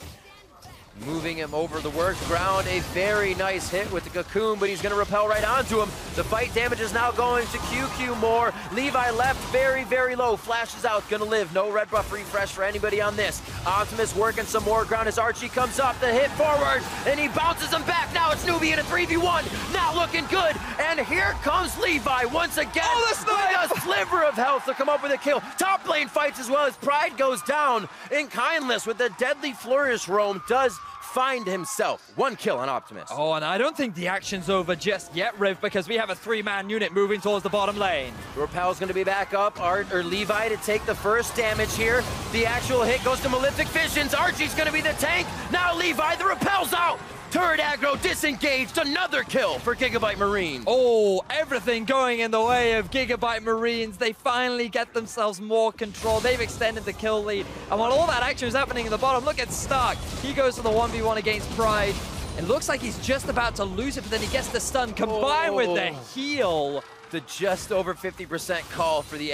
Moving him over the works ground, a very nice hit with the cocoon, but he's going to repel right onto him. The fight damage is now going to QQ more. Levi left very, very low. Flashes out, going to live. No red buff refresh for anybody on this. Optimus working some more ground as Archie comes up. The hit forward, and he bounces him back. Now it's Newbie in a 3v1. Not looking good. And here comes Levi once again. With a sliver of health to come up with a kill. Top lane fights as well as Pride goes down. And Kindless with the deadly Flourish Roam does find himself. One kill on Optimus. Oh, and I don't think the action's over just yet, Riv, because we have a 3-man unit moving towards the bottom lane. Repel's going to be back up. Levi to take the first damage here. The actual hit goes to Malefic Visions. Archie's going to be the tank. Now Levi, the repel's out. Turret aggro disengaged. Another kill for GIGABYTE Marines. Oh, everything going in the way of GIGABYTE Marines. They finally get themselves more control. They've extended the kill lead. And while all that action is happening in the bottom, look at Stark. He goes to the 1v1 against Pride. It looks like he's just about to lose it, but then he gets the stun combined with the heal. The just over 50% call for the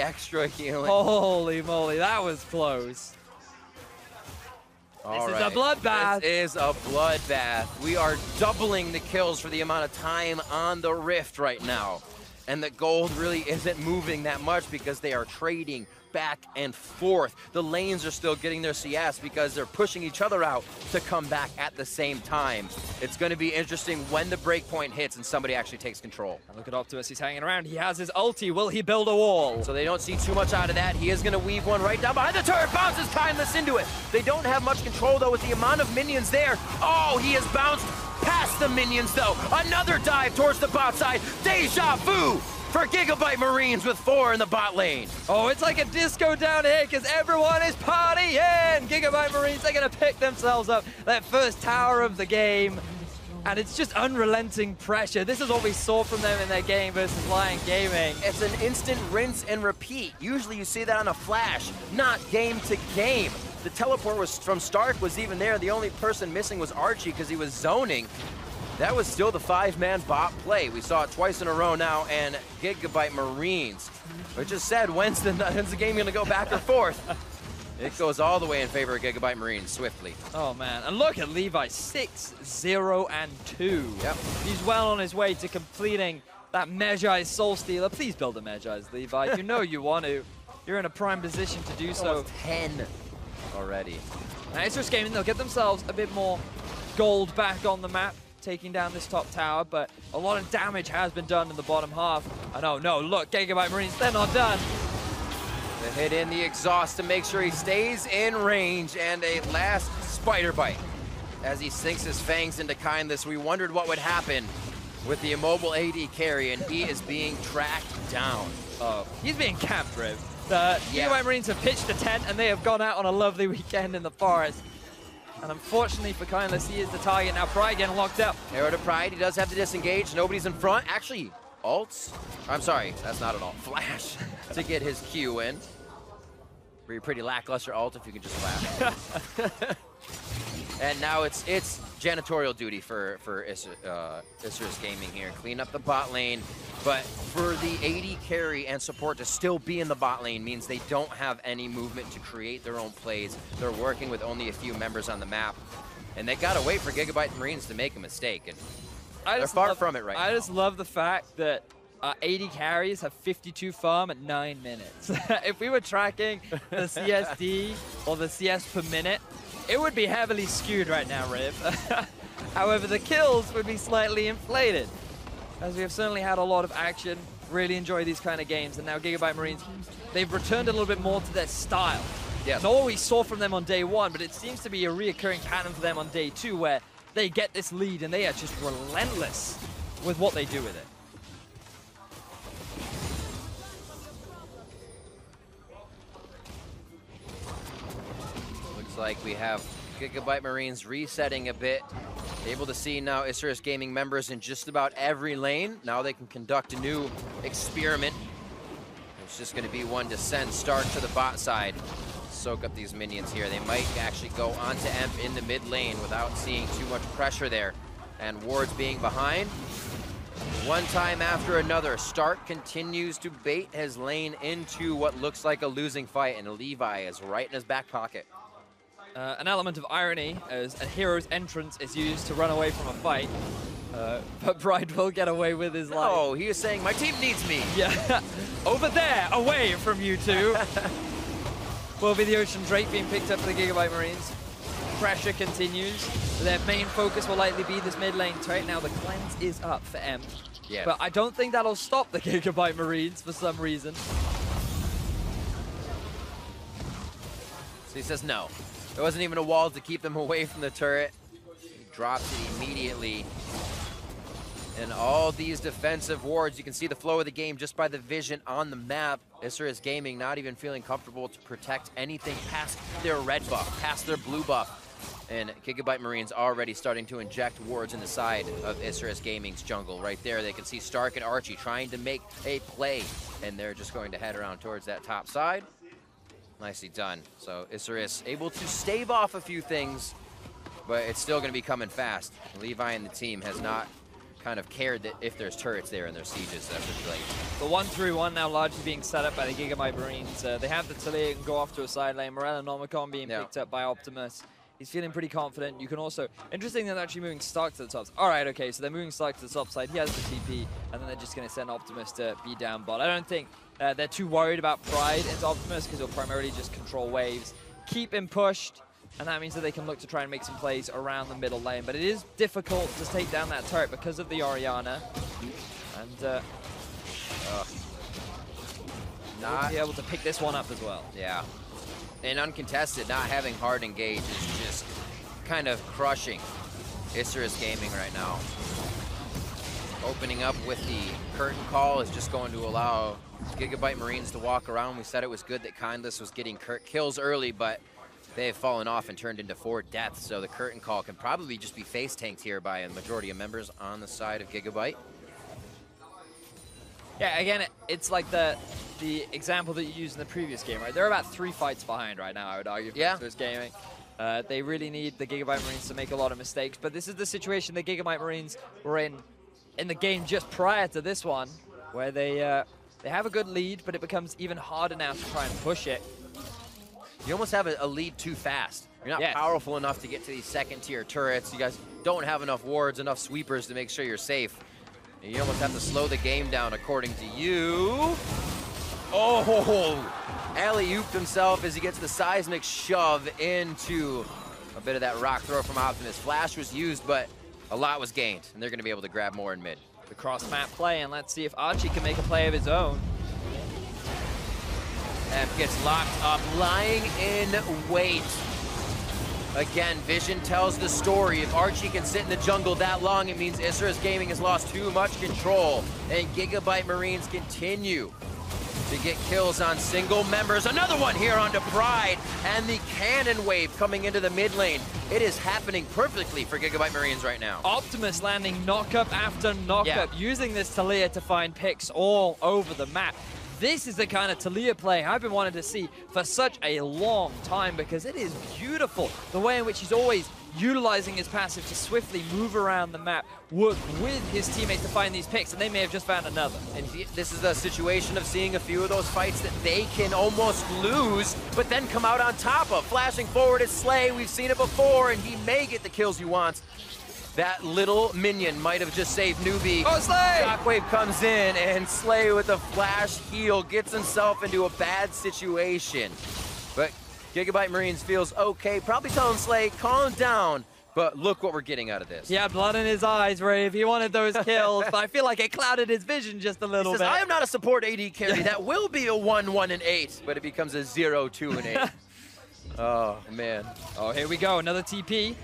healing. Holy moly, that was close. This is a bloodbath. This is a bloodbath. We are doubling the kills for the amount of time on the Rift right now. And the gold really isn't moving that much because they are trading back and forth. The lanes are still getting their CS because they're pushing each other out to come back at the same time. It's going to be interesting when the breakpoint hits and somebody actually takes control. And look at Optimus, he's hanging around. He has his ulti. Will he build a wall? So they don't see too much out of that. He is going to weave one right down behind the turret. Bounces Kindless into it. They don't have much control, though, with the amount of minions there. Oh, he has bounced past the minions, though. Another dive towards the bot side. Deja vu for GIGABYTE Marines with 4 in the bot lane. Oh, it's like a disco down here because everyone is partying. GIGABYTE Marines, they're going to pick themselves up that first tower of the game. And it's just unrelenting pressure. This is what we saw from them in their game versus LIÅN Gaming. It's an instant rinse and repeat. Usually you see that on a flash, not game to game. The teleport was from Stark was even there. The only person missing was Archie because he was zoning. That was still the 5-man bot play. We saw it twice in a row now, and GIGABYTE Marines. We just said, when's the game going to go back or forth? It goes all the way in favor of GIGABYTE Marines swiftly. Oh, man. And look at Levi, 6-0-2. Yep. He's well on his way to completing that Medjai's Soul Stealer. Please build a Medjai's, Levi. You know you want to. You're in a prime position to do so. 10 already. Now, Isrus Gaming, they'll get themselves a bit more gold back on the map, taking down this top tower, but a lot of damage has been done in the bottom half. And oh no, look, GIGABYTE Marines, they're not done. The hit in the exhaust to make sure he stays in range, and a last spider bite. As he sinks his fangs into Kindless, we wondered what would happen with the immobile AD carry, and he is being tracked down. He's being camped, Riv. The GIGABYTE Marines have pitched a tent, and they have gone out on a lovely weekend in the forest. And unfortunately for Kindless, he is the target. Now Pride getting locked up. Arrow to Pride, he does have to disengage. Nobody's in front. Actually, ults. I'm sorry, that's not an ult. Flash to get his Q in. Pretty lackluster ult if you can just flash. And now it's janitorial duty for Isrus Gaming here. Clean up the bot lane. But for the AD carry and support to still be in the bot lane means they don't have any movement to create their own plays. They're working with only a few members on the map. And they gotta wait for GIGABYTE Marines to make a mistake. And they're far from it right now. I just love the fact that 80 carries have 52 farm at 9 minutes. If we were tracking the CSD or the CS per minute, it would be heavily skewed right now, Riv. However, the kills would be slightly inflated, as we have certainly had a lot of action. Really enjoy these kind of games, and now GIGABYTE Marines, they've returned a little bit more to their style. Yeah. Not what we saw from them on day 1, but it seems to be a reoccurring pattern for them on day 2, where they get this lead, and they are just relentless with what they do with it. Looks like we have GIGABYTE Marines resetting a bit. Able to see now Isurus Gaming members in just about every lane. Now they can conduct a new experiment. It's just going to be one descent start to the bot side. Soak up these minions here. They might actually go onto Emp in the mid lane without seeing too much pressure there. And wards being behind. One time after another, Stark continues to bait his lane into what looks like a losing fight, and Levi is right in his back pocket. An element of irony as a hero's entrance is used to run away from a fight, but Bride will get away with his life. Oh, he is saying, my team needs me. Yeah, over there, away from you two. Will be the Ocean Drake being picked up for the GIGABYTE Marines. Pressure continues. Their main focus will likely be this mid lane turret. Now the cleanse is up for Emp. Yeah. But I don't think that'll stop the GIGABYTE Marines for some reason. So he says no. There wasn't even a wall to keep them away from the turret. He drops it immediately. And all these defensive wards, you can see the flow of the game just by the vision on the map. Isurus Gaming not even feeling comfortable to protect anything past their red buff, past their blue buff. And GIGABYTE Marines already starting to inject wards in the side of Isurus Gaming's jungle. Right there, they can see Stark and Archie trying to make a play. And they're just going to head around towards that top side. Nicely done. So Isurus able to stave off a few things, but it's still going to be coming fast. Levi and the team has not kind of cared that if there's turrets there in their sieges after late. The 1-3-1 now largely being set up by the GIGABYTE Marines. They have the Talia and go off to a side lane. Morel and Nomicon being picked up by Optimus. He's feeling pretty confident. You can also, interesting that they're actually moving Stark to the top. All right, okay, so they're moving Stark to the top side. He has the TP, and then they're just going to send Optimus to be down bot. I don't think they're too worried about Pride into Optimus because he'll primarily just control waves. Keep him pushed, and that means that they can look to try and make some plays around the middle lane. But it is difficult to take down that turret because of the Orianna. And not be able to pick this one up as well. Yeah. And uncontested, not having hard engage is just kind of crushing Isurus Gaming right now. Opening up with the curtain call is just going to allow GIGABYTE Marines to walk around. We said it was good that Kindless was getting kills early, but they have fallen off and turned into 4 deaths. So the curtain call can probably just be face tanked here by a majority of members on the side of GIGABYTE. Yeah, again, it's like the example that you used in the previous game, right? They're about 3 fights behind right now, I would argue, for Isurus Gaming. They really need the GIGABYTE Marines to make a lot of mistakes, but this is the situation the GIGABYTE Marines were in the game just prior to this one, where they have a good lead, but it becomes even harder now to try and push it. You almost have a lead too fast. You're not powerful enough to get to these second-tier turrets. You guys don't have enough wards, enough sweepers to make sure you're safe. And you almost have to slow the game down, according to you. Oh, alley-ooped himself as he gets the seismic shove into a bit of that rock throw from Optimus. Flash was used, but a lot was gained, and they're going to be able to grab more in mid. The cross-map play, and let's see if Archie can make a play of his own. Emp gets locked up, lying in wait. Again, Vision tells the story. If Archie can sit in the jungle that long, it means Isurus Gaming has lost too much control. And GIGABYTE Marines continue to get kills on single members. Another one here onto Pride, and the cannon wave coming into the mid lane. It is happening perfectly for GIGABYTE Marines right now. Optimus landing knock-up after knock-up, using this Talia to find picks all over the map. This is the kind of Talia play I've been wanting to see for such a long time, because it is beautiful. The way in which he's always utilizing his passive to swiftly move around the map, work with his teammates to find these picks, and they may have just found another. And this is a situation of seeing a few of those fights that they can almost lose, but then come out on top of. Flashing forward is Slay. We've seen it before, and he may get the kills he wants. That little minion might have just saved Newbie. Oh, Slay! Shockwave comes in, and Slay with a flash heal gets himself into a bad situation. But GIGABYTE Marines feels okay, probably telling Slay, calm down. But look what we're getting out of this. Yeah, blood in his eyes, Rave. He wanted those kills, but I feel like it clouded his vision just a little bit. I am not a support AD carry. That will be a 1-1-8, but it becomes a 0-2-8. Oh, man. Oh, here we go. Another TP.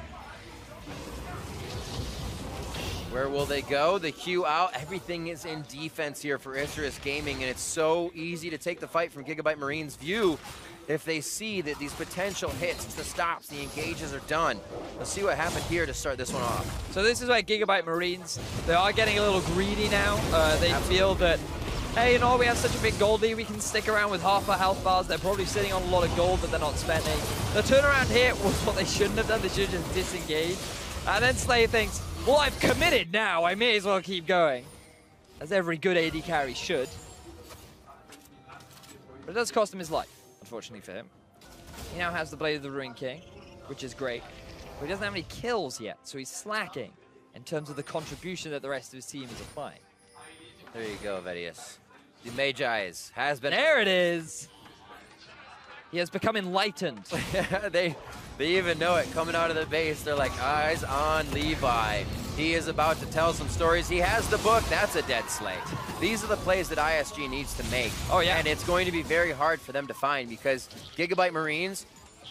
Where will they go? The Q out. Everything is in defense here for Isurus Gaming, and it's so easy to take the fight from GIGABYTE Marines' view if they see that these potential hits, the stops, the engages are done. Let's see what happened here to start this one off. So this is where GIGABYTE Marines, they are getting a little greedy now. They feel that, hey, you know, we have such a big gold lead, we can stick around with half our health bars. They're probably sitting on a lot of gold that they're not spending. The turnaround here was what they shouldn't have done. They should have just disengaged. And then Slay thinks, well, I've committed now. I may as well keep going. As every good AD carry should. But it does cost him his life, unfortunately for him. He now has the Blade of the Ruined King, which is great. But he doesn't have any kills yet, so he's slacking in terms of the contribution that the rest of his team is applying. There you go, Vedius. The Magi's has been... There it is! He has become enlightened. They even know it. Coming out of the base, they're like, eyes on Levi. He is about to tell some stories. He has the book. That's a dead Slay. These are the plays that ISG needs to make. Oh, yeah. And it's going to be very hard for them to find because GIGABYTE Marines,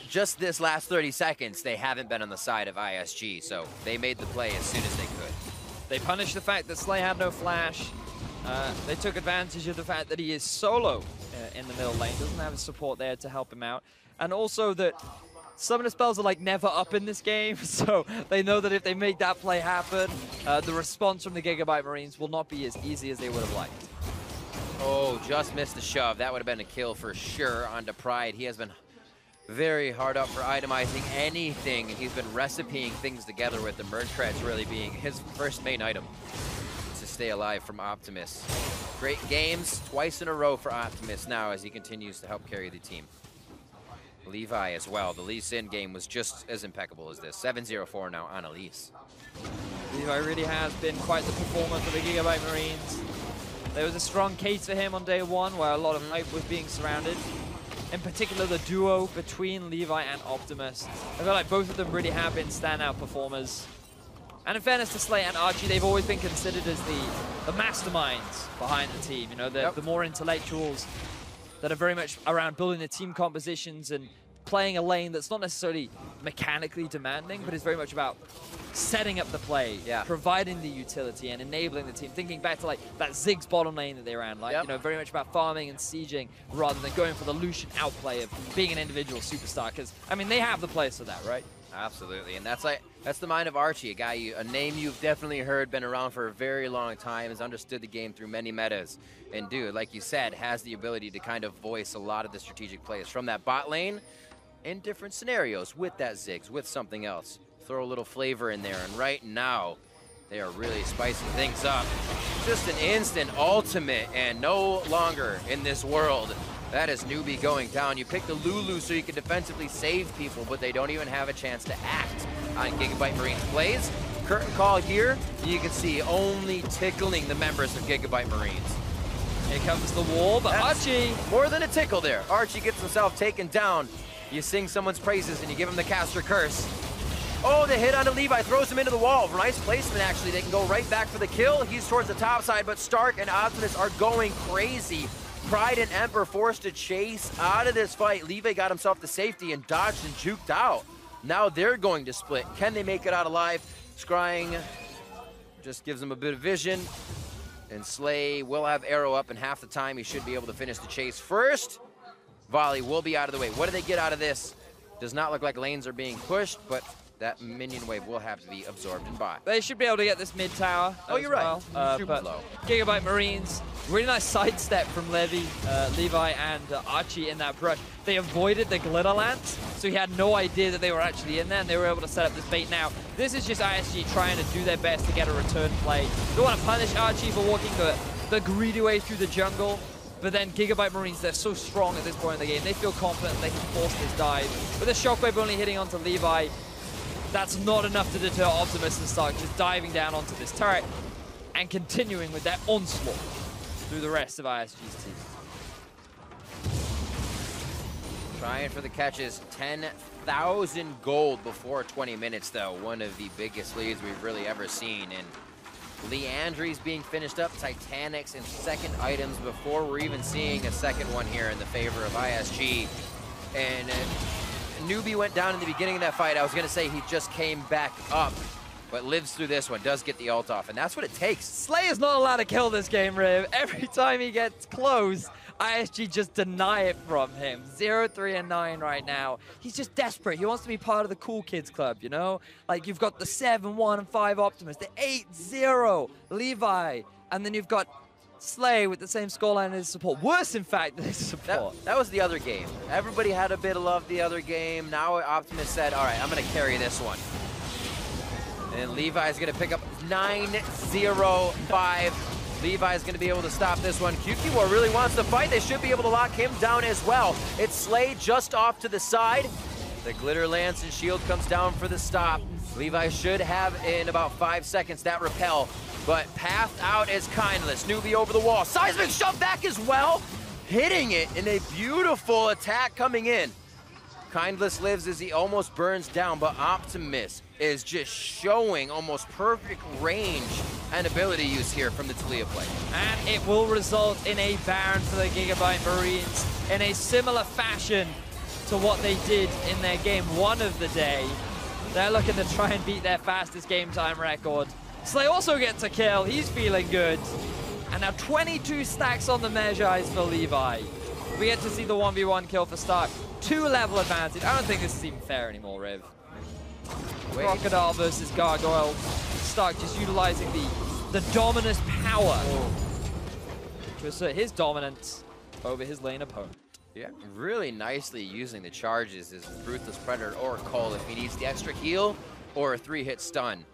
just this last 30 seconds, they haven't been on the side of ISG. So they made the play as soon as they could. They punished the fact that Slay had no flash. They took advantage of the fact that he is solo in the middle lane, doesn't have his support there to help him out. And also that some of the spells are like never up in this game, so they know that if they make that play happen, the response from the GIGABYTE Marines will not be as easy as they would have liked. Oh, just missed the shove. That would have been a kill for sure onto Pride. He has been very hard up for itemizing anything. He's been recipeing things together with the merge creds really being his first main item to stay alive from Optimus. Great games twice in a row for Optimus now as he continues to help carry the team. Levi as well. The LIİN game was just as impeccable as this. 7-0-4 now on Elise. Levi really has been quite the performer for the GIGABYTE Marines. There was a strong case for him on day one where a lot of hype was being surrounded. In particular, the duo between Levi and Optimus. I feel like both of them really have been standout performers. And in fairness to Slay and Archie, they've always been considered as the masterminds behind the team. You know, the more intellectuals that are very much around building the team compositions and playing a lane that's not necessarily mechanically demanding, but is very much about setting up the play, providing the utility and enabling the team. Thinking back to like that Ziggs bottom lane that they ran, like you know, very much about farming and sieging rather than going for the Lucian outplay of being an individual superstar. Because I mean, they have the players for that, right? Absolutely, and that's the mind of Archie, a name you've definitely heard, been around for a very long time, has understood the game through many metas, and dude, like you said, has the ability to kind of voice a lot of the strategic plays from that bot lane in different scenarios with that Ziggs, with something else. Throw a little flavor in there, and right now, they are really spicing things up. Just an instant ultimate, and no longer in this world. That is newbie going down. You pick the Lulu so you can defensively save people, but they don't even have a chance to act on GIGABYTE Marines plays. Curtain call here, you can see only tickling the members of GIGABYTE Marines. Here comes the wall, but That's Archie... more than a tickle there. Archie gets himself taken down. You sing someone's praises and you give him the caster curse. Oh, the hit onto Levi throws him into the wall. Nice placement, actually. They can go right back for the kill. He's towards the top side, but Stark and Optimus are going crazy. Pride and Emperor forced to chase out of this fight. Levi got himself to safety and dodged and juked out. Now they're going to split. Can they make it out alive? Scrying just gives him a bit of vision. And Slay will have arrow up, and half the time he should be able to finish the chase first. Volley will be out of the way. What do they get out of this? Does not look like lanes are being pushed, but that minion wave will have to be absorbed in bot. They should be able to get this mid tower. Oh, you're right. Super low. GIGABYTE Marines, really nice sidestep from Levi and Archie in that brush. They avoided the glitter lance, so he had no idea that they were actually in there, and they were able to set up this bait now. This is just ISG trying to do their best to get a return play. Don't want to punish Archie for walking the greedy way through the jungle, but then GIGABYTE Marines, they're so strong at this point in the game. They feel confident they can force this dive. With the shockwave only hitting onto Levi, that's not enough to deter Optimus and Stark just diving down onto this turret and continuing with that onslaught through the rest of ISG's team. Trying for the catches. 10,000 gold before 20 minutes, though. One of the biggest leads we've really ever seen. And Leandry's being finished up. Titanics and second items before we're even seeing a second one here in the favor of ISG. And newbie went down in the beginning of that fight. I was going to say he just came back up but lives through this one, does get the ult off, and that's what it takes. Slay is not allowed to kill this game, Riv. Every time he gets close, ISG just deny it from him. 0, 3, and 9 right now. He's just desperate. He wants to be part of the cool kids club, you know? Like, you've got the 7, 1, and 5 Optimus, the 8, 0 Levi, and then you've got Slay with the same scoreline as his support. Worse, in fact, than his support. That was the other game. Everybody had a bit of love the other game. Now Optimus said, all right, I'm going to carry this one. And Levi's going to pick up 9-0-5. Levi's going to be able to stop this one. QQ really wants to fight. They should be able to lock him down as well. It's Slay just off to the side. The Glitter Lance and Shield comes down for the stop. Levi should have in about 5 seconds that repel. But pathed out is Kindless. Newbie over the wall. Seismic shove back as well. Hitting it in a beautiful attack coming in. Kindless lives as he almost burns down, but Optimus is just showing almost perfect range and ability use here from the Taliyah play. And it will result in a Baron for the GIGABYTE Marines in a similar fashion to what they did in their game 1 of the day. They're looking to try and beat their fastest game time record. Slay also gets a kill. He's feeling good. And now 22 stacks on the measure eyes for Levi. We get to see the 1v1 kill for Stark. 2 level advantage. I don't think this is even fair anymore, Riv. Crocodile versus Gargoyle. Stark just utilizing the Dominus power to assert his dominance over his lane opponent. Yeah, really nicely using the charges as Ruthless Predator or Cole if he needs the extra heal or a 3-hit stun.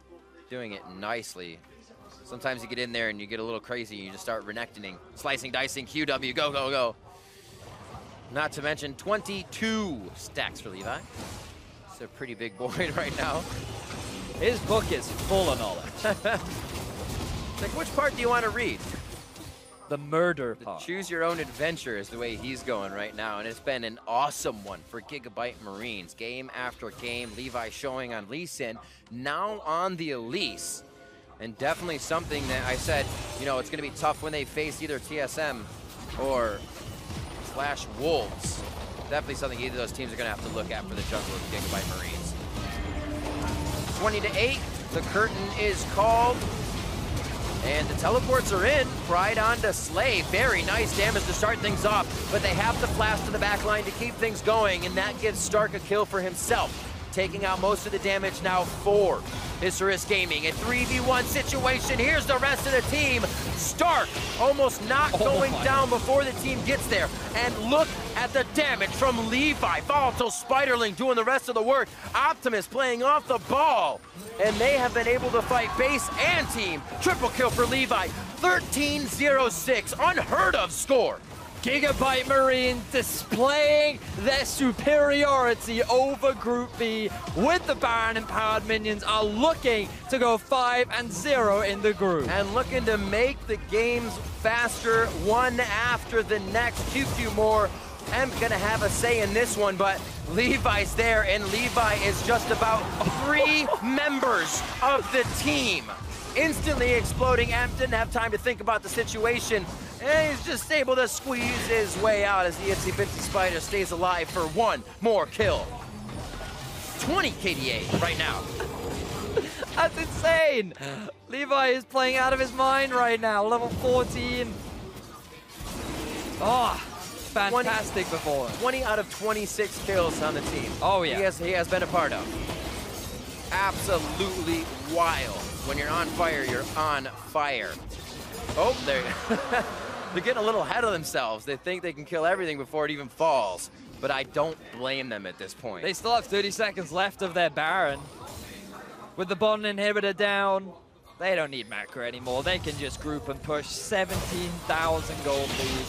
Doing it nicely. Sometimes you get in there and you get a little crazy and you just start renektoning, slicing, dicing, QW, go, go, go. Not to mention 22 stacks for Levi. It's a pretty big boy right now. His book is full of knowledge. It's like, which part do you want to read? The murder part. Choose your own adventure is the way he's going right now, and it's been an awesome one for GIGABYTE Marines. Game after game, Levi showing on LIİN, now on the Elise. And definitely something that I said, you know, it's going to be tough when they face either TSM or Flash Wolves. Definitely something either of those teams are going to have to look at for the jungle of GIGABYTE Marines. 20-8, the curtain is called. And the teleports are in. Pride onto Slay. Very nice damage to start things off. But they have the flash to the back line to keep things going. And that gives Stark a kill for himself. Taking out most of the damage now for Isurus Gaming. A 3v1 situation. Here's the rest of the team. Stark almost not going down before the team gets there. And look at the damage from Levi. Volatile Spiderling doing the rest of the work. Optimus playing off the ball. And they have been able to fight base and team. Triple kill for Levi. 13-0-6. Unheard of score. GIGABYTE Marines displaying their superiority over Group B with the Baron-empowered minions are looking to go 5-0 in the group. And looking to make the games faster, one after the next. QQ Moore, I'm going to have a say in this one, but Levi's there, and Levi is just about 3 members of the team. Instantly exploding. Amp didn't have time to think about the situation. And he's just able to squeeze his way out as the Itsy Bitsy Spider stays alive for one more kill. 20 KDA right now. That's insane. Levi is playing out of his mind right now. Level 14. Oh, fantastic performance. 20 out of 26 kills on the team. Oh, yeah. He has been a part of. Absolutely wild. When you're on fire, you're on fire. Oh, they're getting a little ahead of themselves. They think they can kill everything before it even falls. But I don't blame them at this point. They still have 30 seconds left of their Baron. With the bond inhibitor down, they don't need macro anymore. They can just group and push. 17,000 gold lead.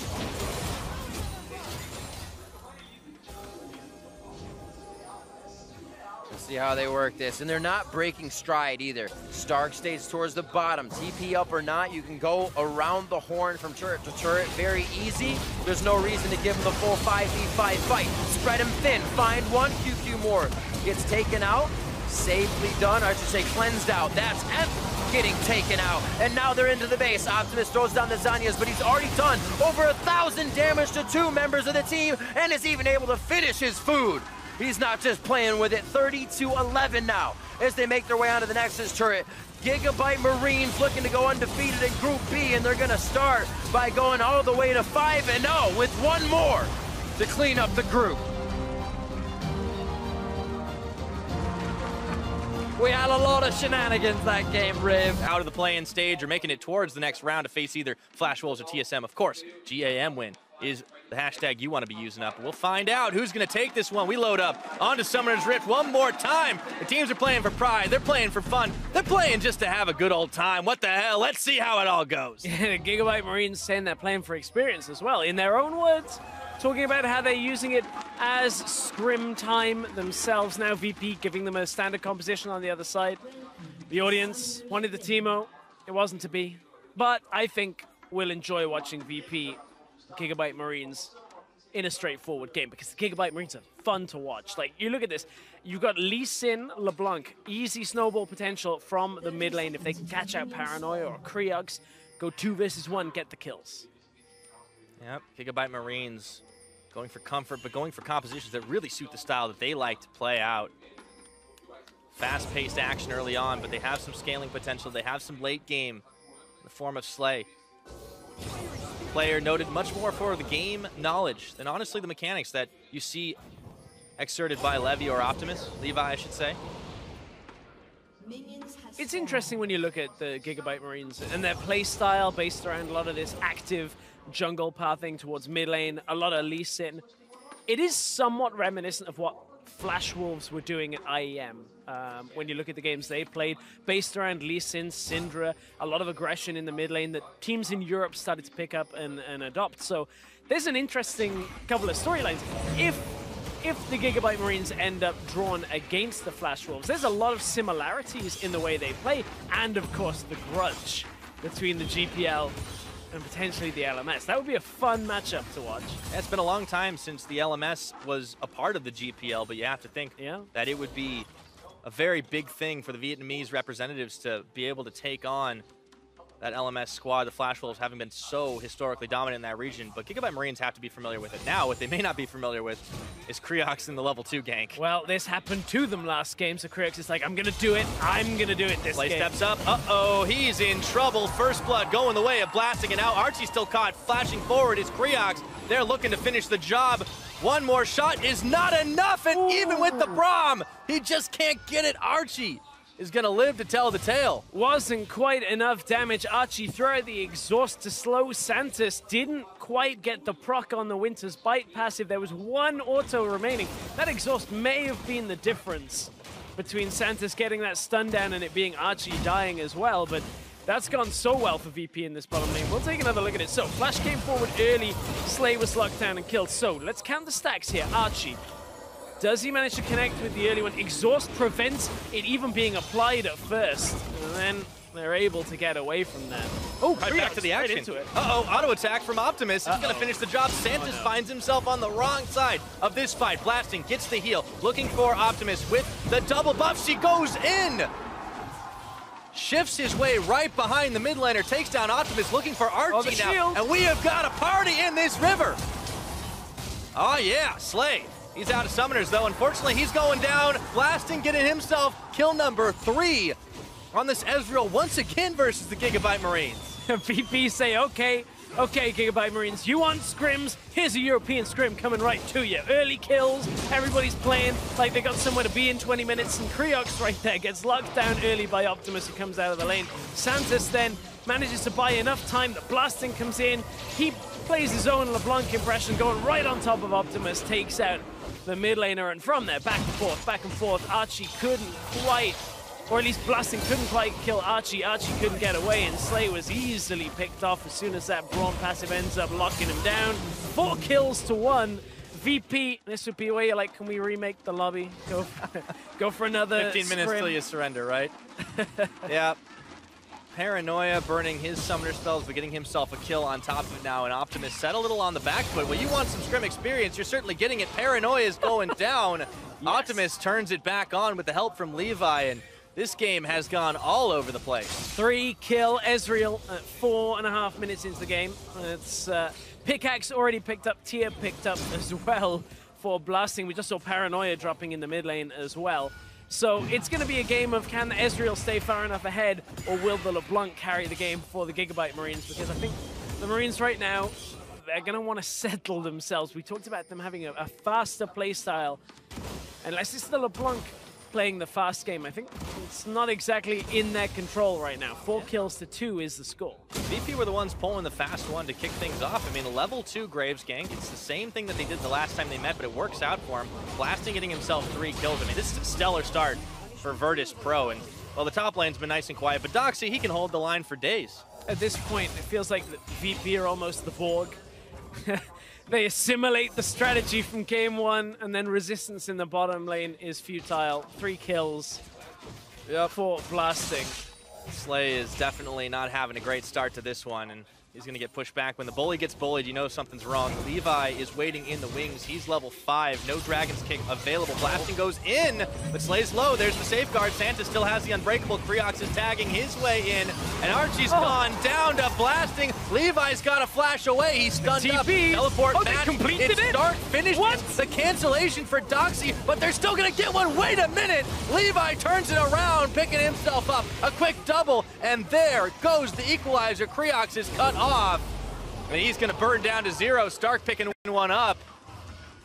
See how they work this, and they're not breaking stride either. Stark stays towards the bottom. TP up or not, you can go around the horn from turret to turret very easy. There's no reason to give him the full 5v5 fight. Spread him thin, find one. QQ Moore gets taken out. Safely done, or I should say cleansed out. That's getting taken out, and now they're into the base. Optimus throws down the Zanyas, but he's already done over 1,000 damage to 2 members of the team, and is even able to finish his food. He's not just playing with it. 30-11 now as they make their way onto the Nexus turret. GIGABYTE Marines looking to go undefeated in Group B, and they're going to start by going all the way to 5-0 with one more to clean up the group. We had a lot of shenanigans that game, Riv. Out of the play-in stage or making it towards the next round to face either Flash Wolves or TSM. Of course, GAM win is the hashtag you want to be using up. We'll find out who's going to take this one. We load up onto Summoner's Rift one more time. The teams are playing for pride. They're playing for fun. They're playing just to have a good old time. What the hell? Let's see how it all goes. Yeah, GIGABYTE Marines saying they're playing for experience as well. In their own words, talking about how they're using it as scrim time themselves. Now VP giving them a standard composition on the other side. The audience wanted the Teemo. It wasn't to be. But I think we'll enjoy watching VP GIGABYTE Marines in a straightforward game, because the GIGABYTE Marines are fun to watch. Like, you look at this, you've got LIİN, LeBlanc, easy snowball potential from the mid lane if they can catch out Paranoia or Creox, go 2 versus 1, get the kills. Yep, GIGABYTE Marines going for comfort, but going for compositions that really suit the style that they like to play out. Fast-paced action early on, but they have some scaling potential. They have some late game in the form of Slay. Player noted much more for the game knowledge than honestly the mechanics that you see exerted by Levi, I should say. It's interesting when you look at the GIGABYTE Marines and their play style based around a lot of this active jungle pathing towards mid lane, a lot of LIİN. It is somewhat reminiscent of what Flash Wolves were doing at IEM. When you look at the games they played, based around LIİN, Syndra, a lot of aggression in the mid lane that teams in Europe started to pick up and adopt. So there's an interesting couple of storylines. If the GIGABYTE Marines end up drawn against the Flash Wolves, there's a lot of similarities in the way they play, and of course the grudge between the GPL and potentially the LMS. That would be a fun matchup to watch. Yeah, it's been a long time since the LMS was a part of the GPL, but you have to think that it would be a very big thing for the Vietnamese representatives to be able to take on that LMS squad, the Flash Wolves having been so historically dominant in that region. But GIGABYTE Marines have to be familiar with it. Now, what they may not be familiar with is Creox in the level 2 gank. Well, this happened to them last game, so Creox is like, I'm going to do it. I'm going to do it this Play game. Steps up. Uh-oh, he's in trouble. First blood going the way of blasting, and now Archie's still caught. Flashing forward is Creox. They're looking to finish the job. One more shot is not enough, and even with the Braum, he just can't get it. Archie is going to live to tell the tale. Wasn't quite enough damage. Archie threw out the exhaust to slow Santos. Didn't quite get the proc on the Winter's Bite passive. There was one auto remaining. That exhaust may have been the difference between Santos getting that stun down and it being Archie dying as well, but that's gone so well for VP in this bottom lane. We'll take another look at it. So, Flash came forward early. Slay was locked down and killed. So, let's count the stacks here. Archie. Does he manage to connect with the early one? Exhaust prevents it even being applied at first. And then they're able to get away from that. Oh, right back to the action. Right into it. Uh-oh, auto attack from Optimus. He's going to finish the job. Santos finds himself on the wrong side of this fight. Blasting, gets the heal. Looking for Optimus with the double buff. She goes in. Shifts his way right behind the mid laner. Takes down Optimus, looking for Archie now. Shield. And we have got a party in this river. Oh, yeah, Slay. He's out of summoners, though. Unfortunately, he's going down. Blasting, getting himself kill number 3 on this Ezreal once again versus the GIGABYTE Marines. VP say, okay, GIGABYTE Marines, you want scrims? Here's a European scrim coming right to you. Early kills, everybody's playing like they got somewhere to be in 20 minutes, and Creox right there gets locked down early by Optimus, who comes out of the lane. Santos then manages to buy enough time that Blasting comes in. He plays his own LeBlanc impression, going right on top of Optimus, takes out the mid laner, and from there, back and forth, Archie couldn't quite, or at least Blasting couldn't quite kill Archie. Archie couldn't get away, and Slay was easily picked off as soon as that Braum passive ends up locking him down. 4 kills to 1. VP, this would be where you're like, can we remake the lobby? Go for another 15 minutes till you surrender, right? Yeah. Paranoia burning his summoner spells, but getting himself a kill on top of it now. And Optimus set a little on the back foot. Well, you want some scrim experience, you're certainly getting it. Paranoia is going down. Yes. Optimus turns it back on with the help from Levi, and this game has gone all over the place. 3 kill Ezreal at 4.5 minutes into the game. It's Pickaxe already picked up, Tia picked up as well for Blasting. We just saw Paranoia dropping in the mid lane as well. So it's going to be a game of can Ezreal stay far enough ahead, or will the LeBlanc carry the game for the GIGABYTE Marines? Because I think the Marines right now, they're going to want to settle themselves. We talked about them having a faster play style. Unless it's the LeBlanc playing the fast game, I think it's not exactly in their control right now. 4 kills to 2 is the score. VP were the ones pulling the fast one to kick things off. I mean, a level 2 Graves gank, it's the same thing that they did the last time they met, but it works out for him. Blasting getting himself 3 kills. I mean, this is a stellar start for Virtus Pro, and well, the top lane's been nice and quiet, but Doxy, he can hold the line for days. At this point, it feels like the VP are almost the Borg. They assimilate the strategy from game 1, and then resistance in the bottom lane is futile. 3 kills for Blasting. Slay is definitely not having a great start to this one, and he's going to get pushed back. When the bully gets bullied, you know something's wrong. Levi is waiting in the wings. He's level 5. No Dragon's Kick available. Blasting goes in, but Slay's low. There's the safeguard. Santa still has the Unbreakable. Kreox is tagging his way in, and Archie's gone down to Blasting. Levi's got to flash away. He's stunned up. Teleport match. They completed it? Stark finished the cancellation for Doxy, but they're still going to get one. Wait a minute. Levi turns it around, picking himself up. A quick double, and there goes the equalizer. Kreox is cut off, and he's going to burn down to 0. Stark picking one up.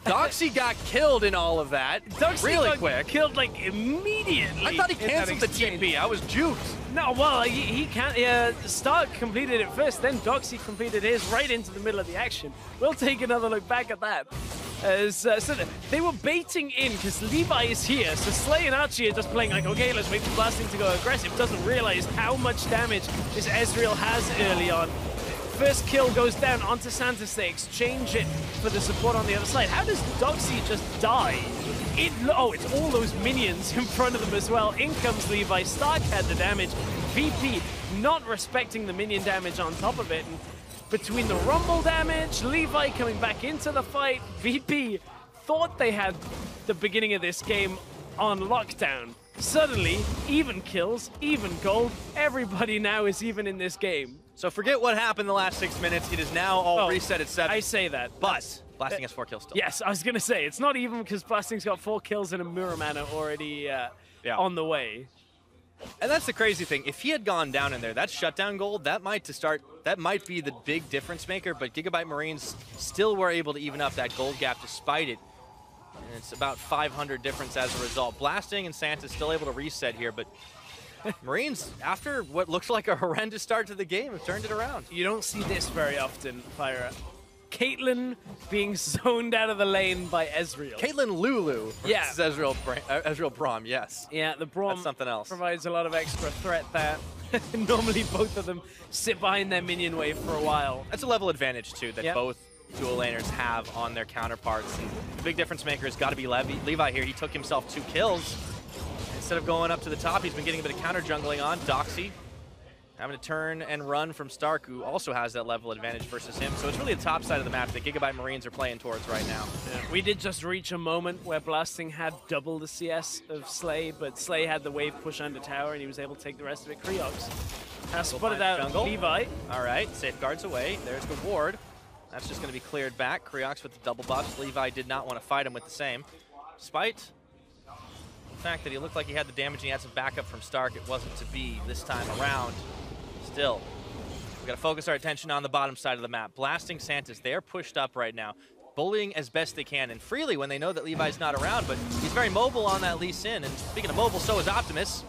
Doxy got killed in all of that. Doxy really got quick. Killed like immediately. I thought he canceled the TP. I was juked. No, well, he can't. Stark completed it first, then Doxy completed his right into the middle of the action. We'll take another look back at that. So they were baiting in because Levi is here. So Slay and Archie are just playing like, okay, let's wait for Blasting to go aggressive. Doesn't realize how much damage this Ezreal has early on. First kill goes down onto Santos. They exchange it for the support on the other side. How does Doxy just die? Oh, it's all those minions in front of them as well. In comes Levi. Stark had the damage. VP not respecting the minion damage on top of it. And between the Rumble damage, Levi coming back into the fight, VP thought they had the beginning of this game on lockdown. Suddenly, even kills, even gold. Everybody now is even in this game. So forget what happened the last 6 minutes. It is now all reset at 7. I say that. But Blasting has 4 kills still. Yes, I was going to say, it's not even because Blasting's got 4 kills and a Muramana already on the way. And that's the crazy thing. If he had gone down in there, that shutdown gold, that might be the big difference maker, but GIGABYTE Marines still were able to even up that gold gap despite it. And it's about 500 difference as a result. Blasting and Santa's still able to reset here, but Marines, after what looks like a horrendous start to the game, have turned it around. You don't see this very often, Pyra. Caitlyn being zoned out of the lane by Ezreal. Caitlyn Lulu versus Ezreal Braum, yes. Yeah, the Braum That's something else. Provides a lot of extra threat there. Normally both of them sit behind their minion wave for a while. That's a level advantage too that both dual laners have on their counterparts. And the big difference maker has got to be Levi here. He took himself 2 kills. Instead of going up to the top, he's been getting a bit of counter jungling on. Doxy having to turn and run from Stark, who also has that level advantage versus him. So it's really the top side of the map that GIGABYTE Marines are playing towards right now. Yeah. We did just reach a moment where Blasting had double the CS of Slay, but Slay had the wave push under tower, and he was able to take the rest of it. Kreox has spotted out jungle. Levi. All right, safeguards away. There's the ward. That's just going to be cleared back. Kreox with the double buffs. Levi did not want to fight him with the same. Despite the fact that he looked like he had the damage and he had some backup from Stark, it wasn't to be this time around. Still, we got to focus our attention on the bottom side of the map. Blasting Santos, they're pushed up right now, bullying as best they can and freely when they know that Levi's not around, but he's very mobile on that Lee Sin. And speaking of mobile, so is Optimus.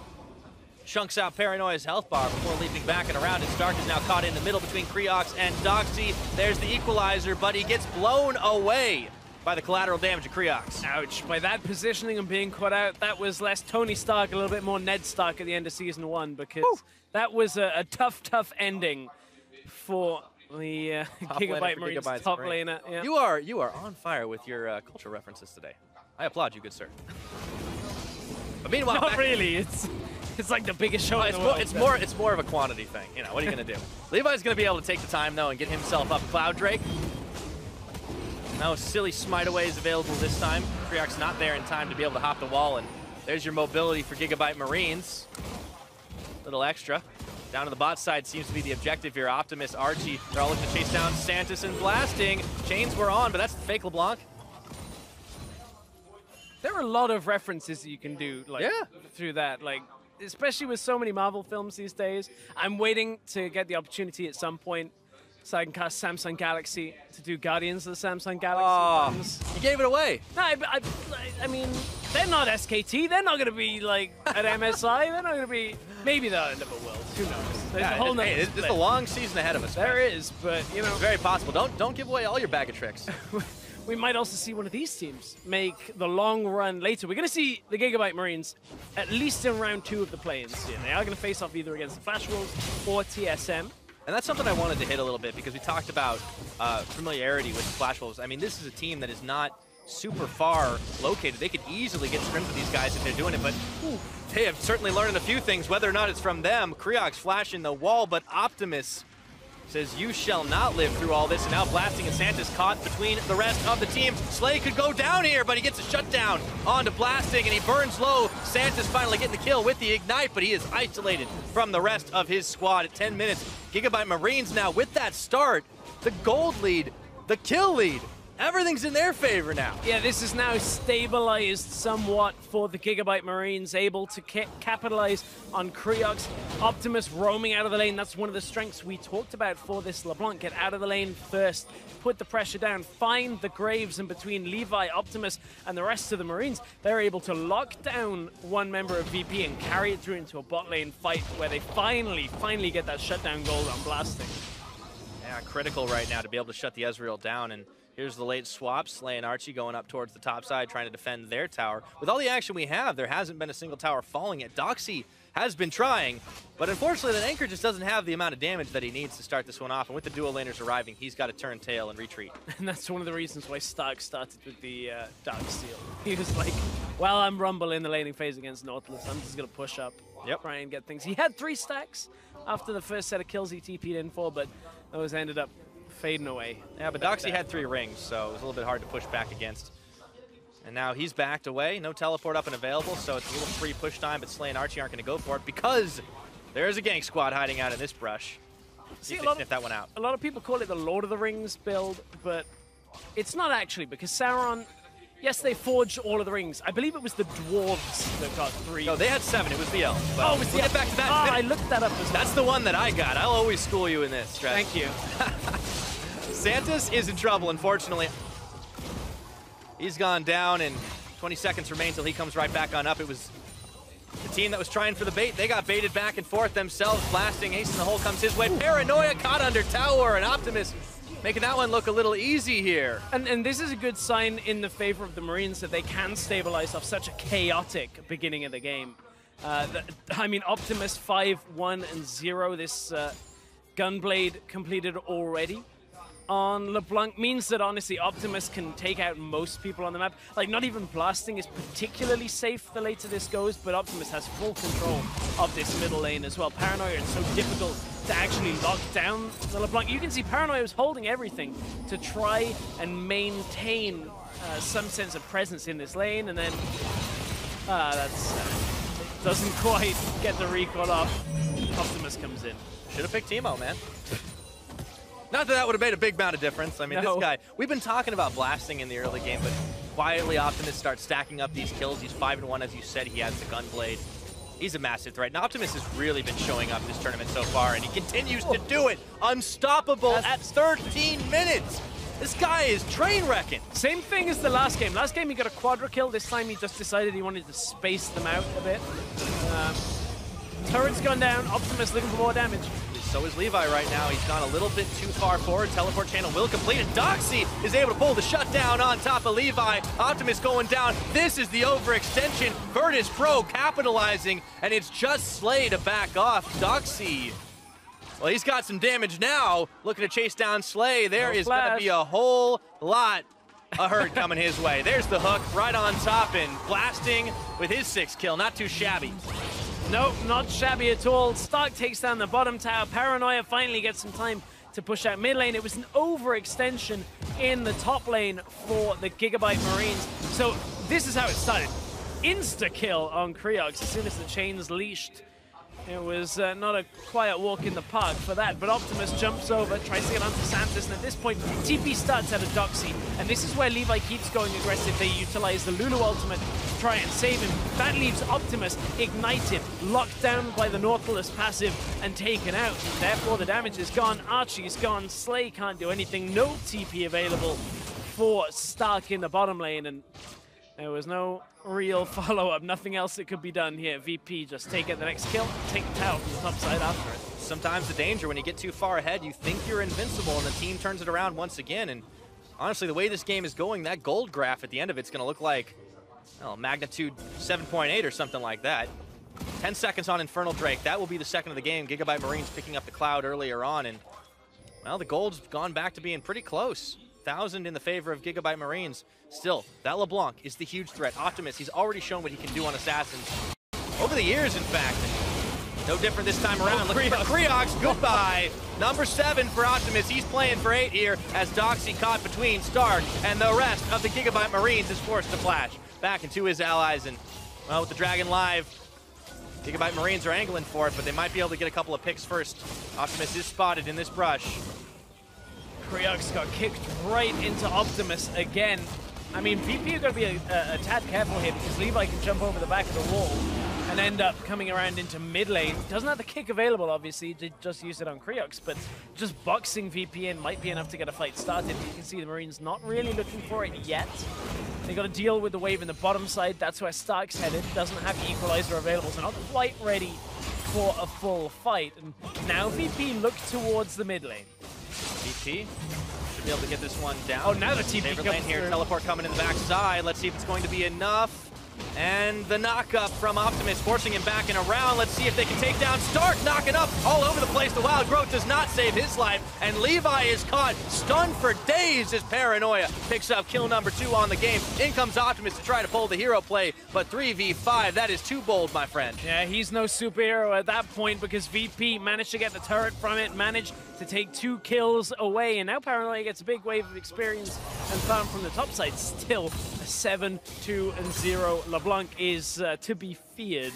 Chunks out Paranoia's health bar before leaping back and around, and Stark is now caught in the middle between Kreox and Doxy. There's the equalizer, but he gets blown away by the collateral damage of Kreox. Ouch. By that positioning and being caught out, that was less Tony Stark, a little bit more Ned Stark at the end of Season 1, because that was a tough ending for the GIGABYTE Marines top laner. Yeah. You are on fire with your culture references today. I applaud you, good sir. But meanwhile, not really. It's like the biggest show in the world. It's more of a quantity thing. You know, what are you going to do? Levi's going to be able to take the time, though, and get himself up Cloud Drake. No silly smite away is available this time. Kreox not there in time to be able to hop the wall, and there's your mobility for GIGABYTE Marines. Little extra. Down to the bot side seems to be the objective here. Optimus, Archie, they're all looking to chase down Santos and Blasting. Chains were on, but that's the fake LeBlanc. There are a lot of references that you can do through that, like especially with so many Marvel films these days. I'm waiting to get the opportunity at some point so I can cast Samsung Galaxy to do Guardians of the Samsung Galaxy films. You gave it away. No, I mean, they're not SKT. They're not going to be like at MSI. They're not going to be. Maybe they'll end up at Worlds. Who knows? There's a whole nother it's a long season ahead of us. There is, but you know, it's very possible. Don't give away all your bag of tricks. We might also see one of these teams make the long run later. We're going to see the GIGABYTE Marines at least in round 2 of the play-ins. Yeah, they are going to face off either against the Flash Wolves or TSM. And that's something I wanted to hit a little bit because we talked about familiarity with Flash Wolves. I mean, this is a team that is not super far located. They could easily get scrims with these guys if they're doing it, but they have certainly learned a few things, whether or not it's from them. Kreox flashing the wall, but Optimus says, you shall not live through all this. And now Blasting and Santa's caught between the rest of the team. Slay could go down here, but he gets a shutdown onto Blasting, and he burns low. Santa's finally getting the kill with the Ignite, but he is isolated from the rest of his squad at 10 minutes. GIGABYTE Marines now with that start, the gold lead, the kill lead. Everything's in their favor now. Yeah, this is now stabilized somewhat for the GIGABYTE Marines, able to capitalize on Kreox. Optimus roaming out of the lane. That's one of the strengths we talked about for this LeBlanc. Get out of the lane first, put the pressure down, find the Graves in between Levi, Optimus, and the rest of the Marines. They're able to lock down one member of VP and carry it through into a bot lane fight where they finally get that shutdown goal on Blasting. Yeah, critical right now to be able to shut the Ezreal down. And here's the late swap. Slay and Archie going up towards the top side, trying to defend their tower. With all the action we have, there hasn't been a single tower falling yet. Doxy has been trying, but unfortunately, the Anchor just doesn't have the amount of damage that he needs to start this one off. And with the dual laners arriving, he's got to turn tail and retreat. And that's one of the reasons why Stark started with the Dark Steel. He was like, well, I'm Rumble in the laning phase against Nautilus. I'm just going to push up, try and get things. He had 3 stacks after the first set of kills he TP'd in for, but those ended up fading away. Yeah, but Doxy had 3 rings, so it was a little bit hard to push back against. And now he's backed away. No teleport up and available, so it's a little free push time, but Slay and Archie aren't going to go for it because there's a gank squad hiding out in this brush. See if they sniff that one out. A lot of people call it the Lord of the Rings build, but it's not actually, because Sauron, yes, they forged all of the rings. I believe it was the dwarves that got 3. No, they had 7. It was the elf. Oh, it was the elf. We'll get back to that. I looked that up as well. That's the one that I got. I'll always school you in this, Stretch. Thank you. Santos is in trouble, unfortunately. He's gone down, and 20 seconds remain till he comes right back on up. It was the team that was trying for the bait. They got baited back and forth themselves. Blasting, Ace in the hole comes his way. Paranoia caught under tower, and Optimus making that one look a little easy here. And this is a good sign in the favor of the Marines that they can stabilize off such a chaotic beginning of the game. I mean, Optimus 5-1-0. This Gunblade completed already on LeBlanc means that honestly Optimus can take out most people on the map. Like, not even Blasting is particularly safe the later this goes, but Optimus has full control of this middle lane as well. Paranoia is so difficult to actually lock down the LeBlanc. You can see Paranoia is holding everything to try and maintain some sense of presence in this lane, and then that's doesn't quite get the recall off. Optimus comes in. Should have picked Teemo, man. Not that would have made a big amount of difference. I mean, this guy, we've been talking about Blasting in the early game, but quietly Optimus starts stacking up these kills. He's 5-1, as you said. He has the Gunblade. He's a massive threat. And Optimus has really been showing up this tournament so far, and he continues to do it. Unstoppable at 13 minutes. This guy is train wrecking. Same thing as the last game. Last game he got a quadra kill. This time he just decided he wanted to space them out a bit. Turret's gone down. Optimus looking for more damage. So is Levi right now. He's gone a little bit too far forward. Teleport channel will complete, and Doxy is able to pull the shutdown on top of Levi. Optimus going down. This is the overextension. Virtus Pro capitalizing, and it's just Slay to back off. Doxy, well, he's got some damage now. Looking to chase down Slay. There is going to be a whole lot of hurt coming his way. There's the hook right on top, and Blasting with his 6th kill. Not too shabby. Nope, not shabby at all. Stark takes down the bottom tower. Paranoia finally gets some time to push out mid lane. It was an overextension in the top lane for the GIGABYTE Marines. So this is how it started. Insta-kill on Kreox as soon as the chains leashed. It was not a quiet walk in the park for that, but Optimus jumps over, tries to get onto Santos, and at this point, TP starts out of Doxy, and this is where Levi keeps going aggressive. They utilize the Lulu ultimate to try and save him. That leaves Optimus ignited, locked down by the Nautilus passive, and taken out. Therefore, the damage is gone, Archie's gone, Slay can't do anything, no TP available for Stark in the bottom lane, and there was no real follow-up, nothing else that could be done here. VP just take it the next kill, take the tower from the top side after it. Sometimes the danger, when you get too far ahead, you think you're invincible, and the team turns it around once again. And honestly, the way this game is going, that gold graph at the end of it's going to look like, oh, magnitude 7.8 or something like that. 10 seconds on Infernal Drake. That will be the second of the game. GIGABYTE Marines picking up the Cloud earlier on, and, well, the gold's gone back to being pretty close. 1,000 in the favor of GIGABYTE Marines. Still, that LeBlanc is the huge threat. Optimus, he's already shown what he can do on Assassins. Over the years, in fact. And no different this time around. Looking for Creox, goodbye. Number 7 for Optimus. He's playing for 8 here as Doxy caught between Stark, and the rest of the GIGABYTE Marines is forced to flash back into his allies. And, well, with the Dragon live, GIGABYTE Marines are angling for it, but they might be able to get a couple of picks first. Optimus is spotted in this brush. Creox got kicked right into Optimus again. I mean, VP are going to be a tad careful here because Levi can jump over the back of the wall and end up coming around into mid lane. Doesn't have the kick available, obviously, just use it on Creox, but just boxing VP in might be enough to get a fight started. You can see the Marines not really looking for it yet. They got to deal with the wave in the bottom side. That's where Stark's headed. Doesn't have the Equalizer available, so not quite ready for a full fight. And now VP look towards the mid lane. VP should be able to get this one down. Oh, now the TP Favorite comes lane here, through. teleport coming in the backside. Let's see if it's going to be enough. And the knock-up from Optimus, forcing him back and around. Let's see if they can take down Stark, knocking up all over the place. The Wild Growth does not save his life, and Levi is caught, stunned for days as Paranoia picks up kill number 2 on the game. In comes Optimus to try to pull the hero play, but 3v5, that is too bold, my friend. Yeah, he's no superhero at that point because VP managed to get the turret from it, managed to take 2 kills away, and now Paranoia gets a big wave of experience and farm from the top side. Still a 7-2-0. LeBlanc is to be feared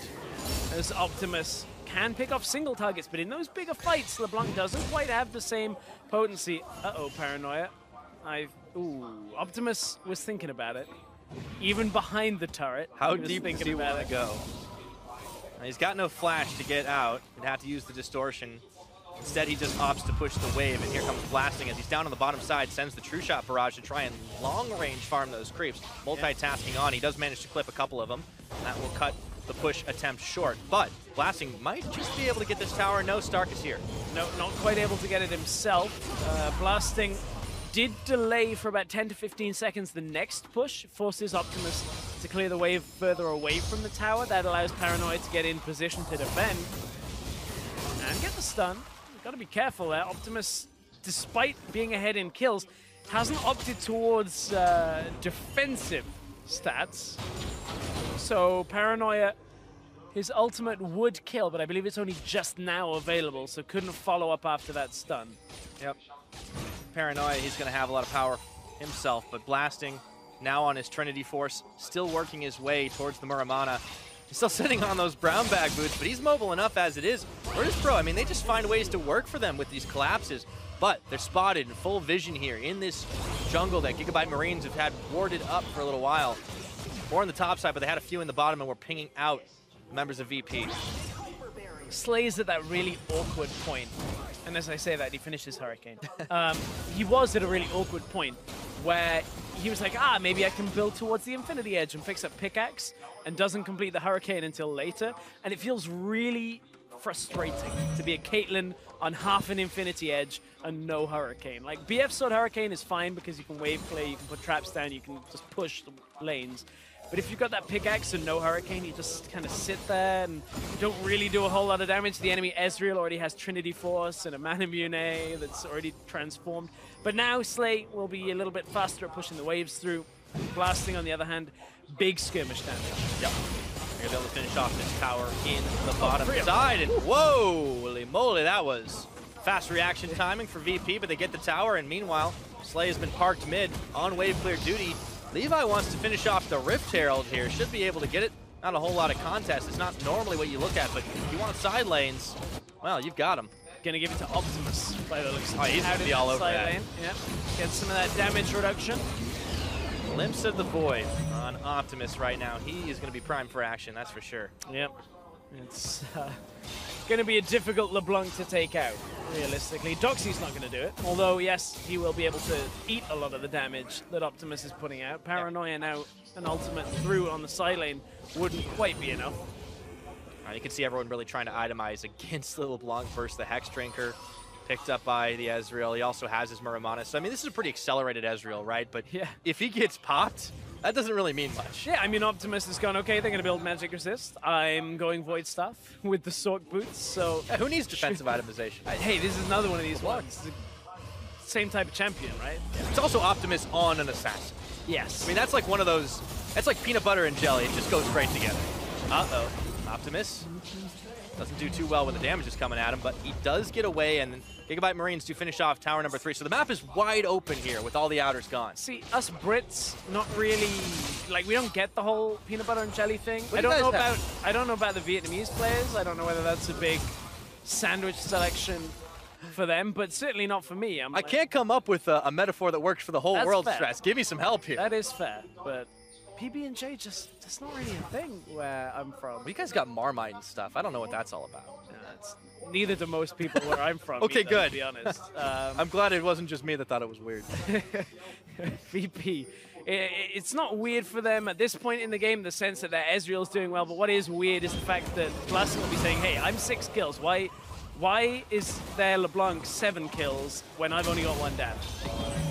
as Optimus can pick off single targets, but in those bigger fights, LeBlanc doesn't quite have the same potency. Uh-oh, Paranoia. Optimus was thinking about it. Even behind the turret, How he was deep does thinking he about want it. to go? He's got no flash to get out. He'd have to use the distortion. Instead, he just opts to push the wave, and here comes Blasting as he's down on the bottom side, sends the True Shot barrage to try and long-range farm those creeps. Multitasking on, he does manage to clip a couple of them. That will cut the push attempt short, but Blasting might just be able to get this tower. No, Stark is here. No, not quite able to get it himself. Blasting did delay for about 10 to 15 seconds. The next push forces Optimus to clear the wave further away from the tower. That allows Paranoia to get in position to defend and get the stun. Got to be careful there. Optimus, despite being ahead in kills, hasn't opted towards defensive stats. So Paranoia, his ultimate would kill, but I believe it's only just now available, so couldn't follow up after that stun. Yep. Paranoia, he's going to have a lot of power himself, but Blasting now on his Trinity Force, still working his way towards the Muramana. He's still sitting on those brown bag boots, but he's mobile enough as it is. Where's Pro? I mean, they just find ways to work for them with these collapses, but they're spotted in full vision here in this jungle that GIGABYTE Marines have had warded up for a little while. More on the top side, but they had a few in the bottom and were pinging out members of VP. Slay's at that really awkward point, and as I say that, he finishes Hurricane. He was at a really awkward point where he was like, maybe I can build towards the Infinity Edge and fix up Pickaxe, and doesn't complete the Hurricane until later. And it feels really frustrating to be a Caitlyn on half an Infinity Edge and no Hurricane. Like, BF Sword Hurricane is fine because you can wave play, you can put traps down, you can just push the lanes. But if you've got that Pickaxe and no Hurricane, you just kind of sit there and you don't really do a whole lot of damage. The enemy Ezreal already has Trinity Force and a Manamune that's already transformed. But now Slay will be a little bit faster at pushing the waves through. Blasting, on the other hand, big skirmish damage. Yep. They're going to be able to finish off this tower in the bottom side. And whoa, holy moly, that was fast reaction timing for VP, but they get the tower. And meanwhile, Slay has been parked mid on wave clear duty. Levi wants to finish off the Rift Herald here. Should be able to get it not a whole lot of contest. It's not normally what you look at, but if you want side lanes, well, you've got them. Gonna give it to Optimus by the looks of it. Oh, he's gonna be all over that. Lane. Yeah, get some of that damage reduction. Glimpse of the void on Optimus right now. He is gonna be primed for action, that's for sure. Yep, it's gonna be a difficult LeBlanc to take out, realistically. Doxy's not gonna do it, although yes, he will be able to eat a lot of the damage that Optimus is putting out. Paranoia now, an ultimate through on the side lane wouldn't quite be enough. You can see everyone really trying to itemize against the LeBlanc versus the Hex Drinker. Picked up by the Ezreal. He also has his Muramana. So, I mean, this is a pretty accelerated Ezreal, right? But yeah, if he gets popped, that doesn't really mean much. Yeah, I mean, Optimus has gone, okay, they're going to build Magic Resist. I'm going Void Stuff with the Sork Boots, so... Yeah, who needs defensive itemization? Hey, this is another one of these ones. Same type of champion, right? Yeah. It's also Optimus on an Assassin. Yes. I mean, that's like one of those... That's like peanut butter and jelly. It just goes great together. Uh-oh. Optimus doesn't do too well when the damage is coming at him, but he does get away, and GIGABYTE Marines do finish off tower number 3. So the map is wide open here with all the outers gone. See, us Brits, not really, like, we don't get the whole peanut butter and jelly thing. I don't know about the Vietnamese players. I don't know whether that's a big sandwich selection for them, but certainly not for me. I can't come up with a metaphor that works for the whole world, Stress. Give me some help here. That is fair, but PB&J that's not really a thing where I'm from. Well, you guys got Marmite and stuff. I don't know what that's all about. Neither do most people where I'm from. Okay, either, good. To be honest. I'm glad it wasn't just me that thought it was weird. VP. It's not weird for them at this point in the game, in the sense that their Ezreal's doing well, but what is weird is the fact that Blasting will be saying, hey, I'm 6 kills. Why is their LeBlanc 7 kills when I've only got 1 down?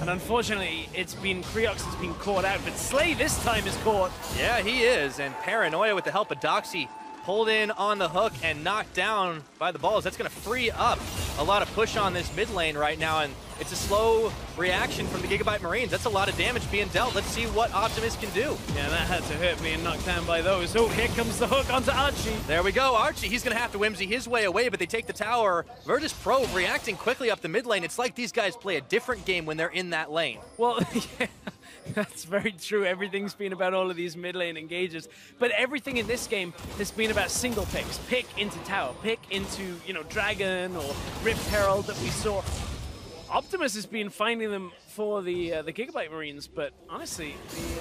And unfortunately, it's been Creox has been caught out, but Slay this time is caught. Yeah, he is, and Paranoia with the help of Doxy pulled in on the hook and knocked down by the balls. That's going to free up a lot of push on this mid lane right now, and it's a slow reaction from the GIGABYTE Marines. That's a lot of damage being dealt. Let's see what Optimus can do. Yeah, that had to hurt being knocked down by those. Oh, here comes the hook onto Archie. There we go. Archie, he's going to have to whimsy his way away, but they take the tower. Virtus Pro reacting quickly up the mid lane. It's like these guys play a different game when they're in that lane. Well, yeah. That's very true. Everything's been about all of these mid lane engages, but everything in this game has been about single picks. Pick into tower, pick into, you know, Dragon or Rift Herald that we saw. Optimus has been finding them for the GIGABYTE Marines, but honestly, the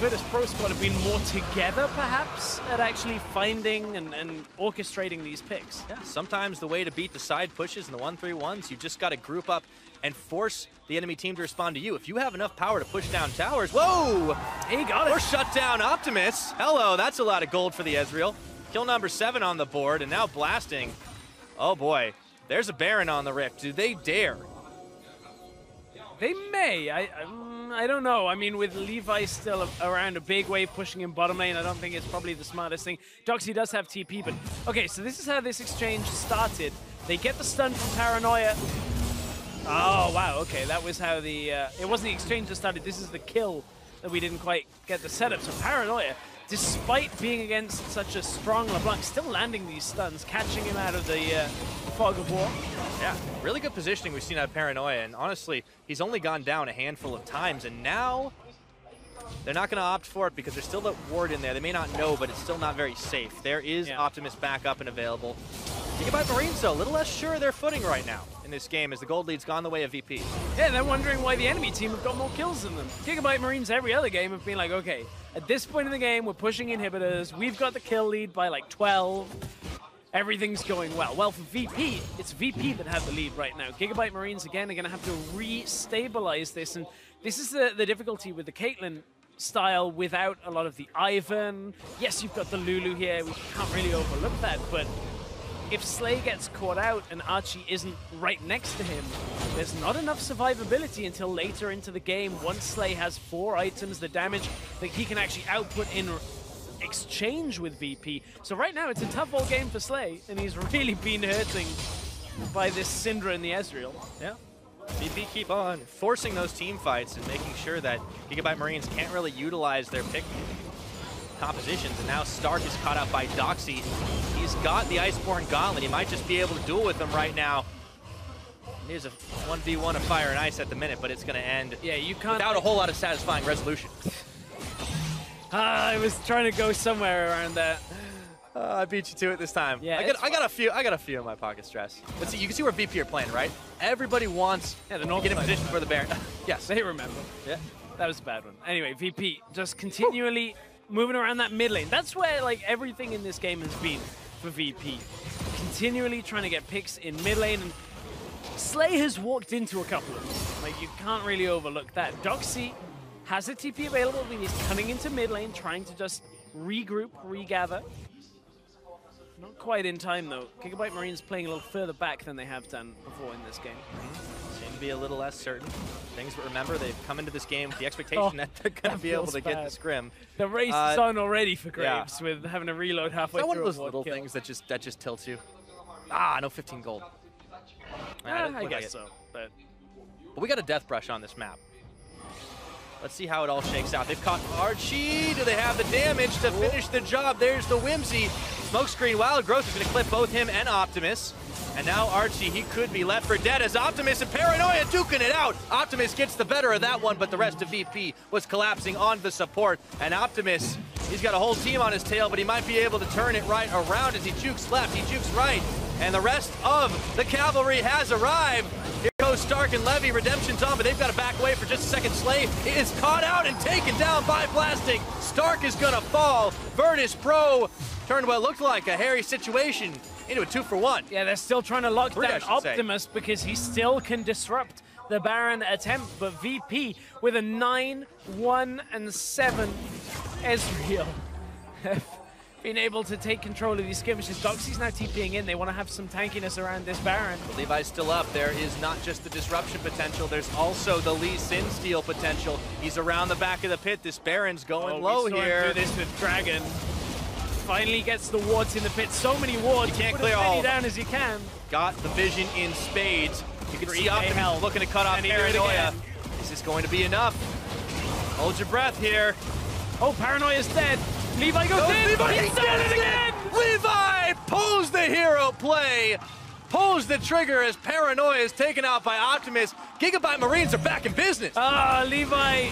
Virtus Pro squad have been more together, perhaps, at actually finding and orchestrating these picks. Yeah, sometimes the way to beat the side pushes and the 1-3-1s, you just got to group up and force the enemy team to respond to you. If you have enough power to push down towers, whoa! He got it. Or shut down Optimus. Hello, that's a lot of gold for the Ezreal. Kill number 7 on the board, and now Blasting. Oh boy, there's a Baron on the Rift. Do they dare? They may. I don't know. I mean, with Levi still around, a big wave pushing in bottom lane, I don't think it's probably the smartest thing. Doxy does have TP, but okay, so this is how this exchange started. They get the stun from Paranoia. Oh, wow, okay, that was how the... it wasn't the exchange that started, this is the kill that we didn't quite get the setup. So Paranoia, despite being against such a strong LeBlanc, still landing these stuns, catching him out of the fog of war. Yeah, really good positioning we've seen out of Paranoia, and honestly, he's only gone down a handful of times, and now they're not going to opt for it because there's still that ward in there. They may not know, but it's still not very safe. There is Optimus back up and available. GIGABYTE Marines, though, a little less sure of their footing right now in this game as the gold lead's gone the way of VP. Yeah, they're wondering why the enemy team have got more kills than them. GIGABYTE Marines every other game have been like, okay, at this point in the game, we're pushing inhibitors. We've got the kill lead by like 12. Everything's going well. Well, for VP, it's VP that have the lead right now. GIGABYTE Marines, again, are going to have to re-stabilize this, and this is the difficulty with the Caitlyn style without a lot of the Ivern. Yes, you've got the Lulu here. We can't really overlook that, but if Slay gets caught out and Archie isn't right next to him, there's not enough survivability until later into the game. Once Slay has 4 items, the damage that he can actually output in exchange with VP. So right now, it's a tough old game for Slay, and he's really been hurting by this Syndra and the Ezreal. Yeah. VP keep on forcing those team fights and making sure that GIGABYTE Marines can't really utilize their pick compositions, and now Stark is caught up by Doxy. He's got the Iceborne Gauntlet. He might just be able to duel with them right now. There's a 1v1 of Fire and Ice at the minute, but it's going to end you can't without a whole lot of satisfying resolution. I was trying to go somewhere around that. I beat you to it this time. Yeah, I got a few in my pocket stress. But see, you can see where VP are playing, right? Everybody wants to get in position for the Baron. Yes. They remember. Yeah. That was a bad one. Anyway, VP just continually moving around that mid lane. That's where like everything in this game has been for VP. Continually trying to get picks in mid lane, and Slay has walked into a couple of them. Like, you can't really overlook that. Doxy has a TP available, but he's cutting into mid lane, trying to just regroup, regather. Not quite in time, though. GIGABYTE Marines playing a little further back than they have done before in this game. Seem to be a little less certain. Things, but remember, they've come into this game with the expectation that they're going to be able to get the scrim. The race is on already for Graves with having to reload halfway through. One of those little things that just tilts you. Ah, no 15 gold. I guess so. But we got a death brush on this map. Let's see how it all shakes out. They've caught Archie. Do they have the damage to finish the job? There's the Whimsy. Smokescreen Wild Growth is going to clip both him and Optimus. And now Archie, he could be left for dead as Optimus and Paranoia duking it out. Optimus gets the better of that one, but the rest of VP was collapsing on the support. And Optimus, he's got a whole team on his tail, but he might be able to turn it right around as he jukes left, he jukes right. And the rest of the cavalry has arrived. Here goes Stark and Levy. Redemption's on, but they've got to back away for just a second. Slay is caught out and taken down by blasting. Stark is going to fall. Virtus Pro turned what looked like a hairy situation into a 2-for-1. Yeah, they're still trying to lock down Optimus because he still can disrupt the Baron attempt. But VP with a 9, 1, and 7 Ezreal being able to take control of these skirmishes. Doxy's now TPing in. They want to have some tankiness around this Baron. But Levi's still up. There is not just the disruption potential. There's also the Lee Sin steal potential. He's around the back of the pit. This Baron's going low here. Do this with Dragon. Finally gets the wards in the pit. So many wards. You can't clear all down as you can. Got the vision in spades. You can see Optimus looking to cut off Paranoia. Is this going to be enough? Hold your breath here. Oh, Paranoia's dead. Levi goes in! He's done it again! Levi pulls the hero play, pulls the trigger as Paranoia is taken out by Optimus. GIGABYTE Marines are back in business. Levi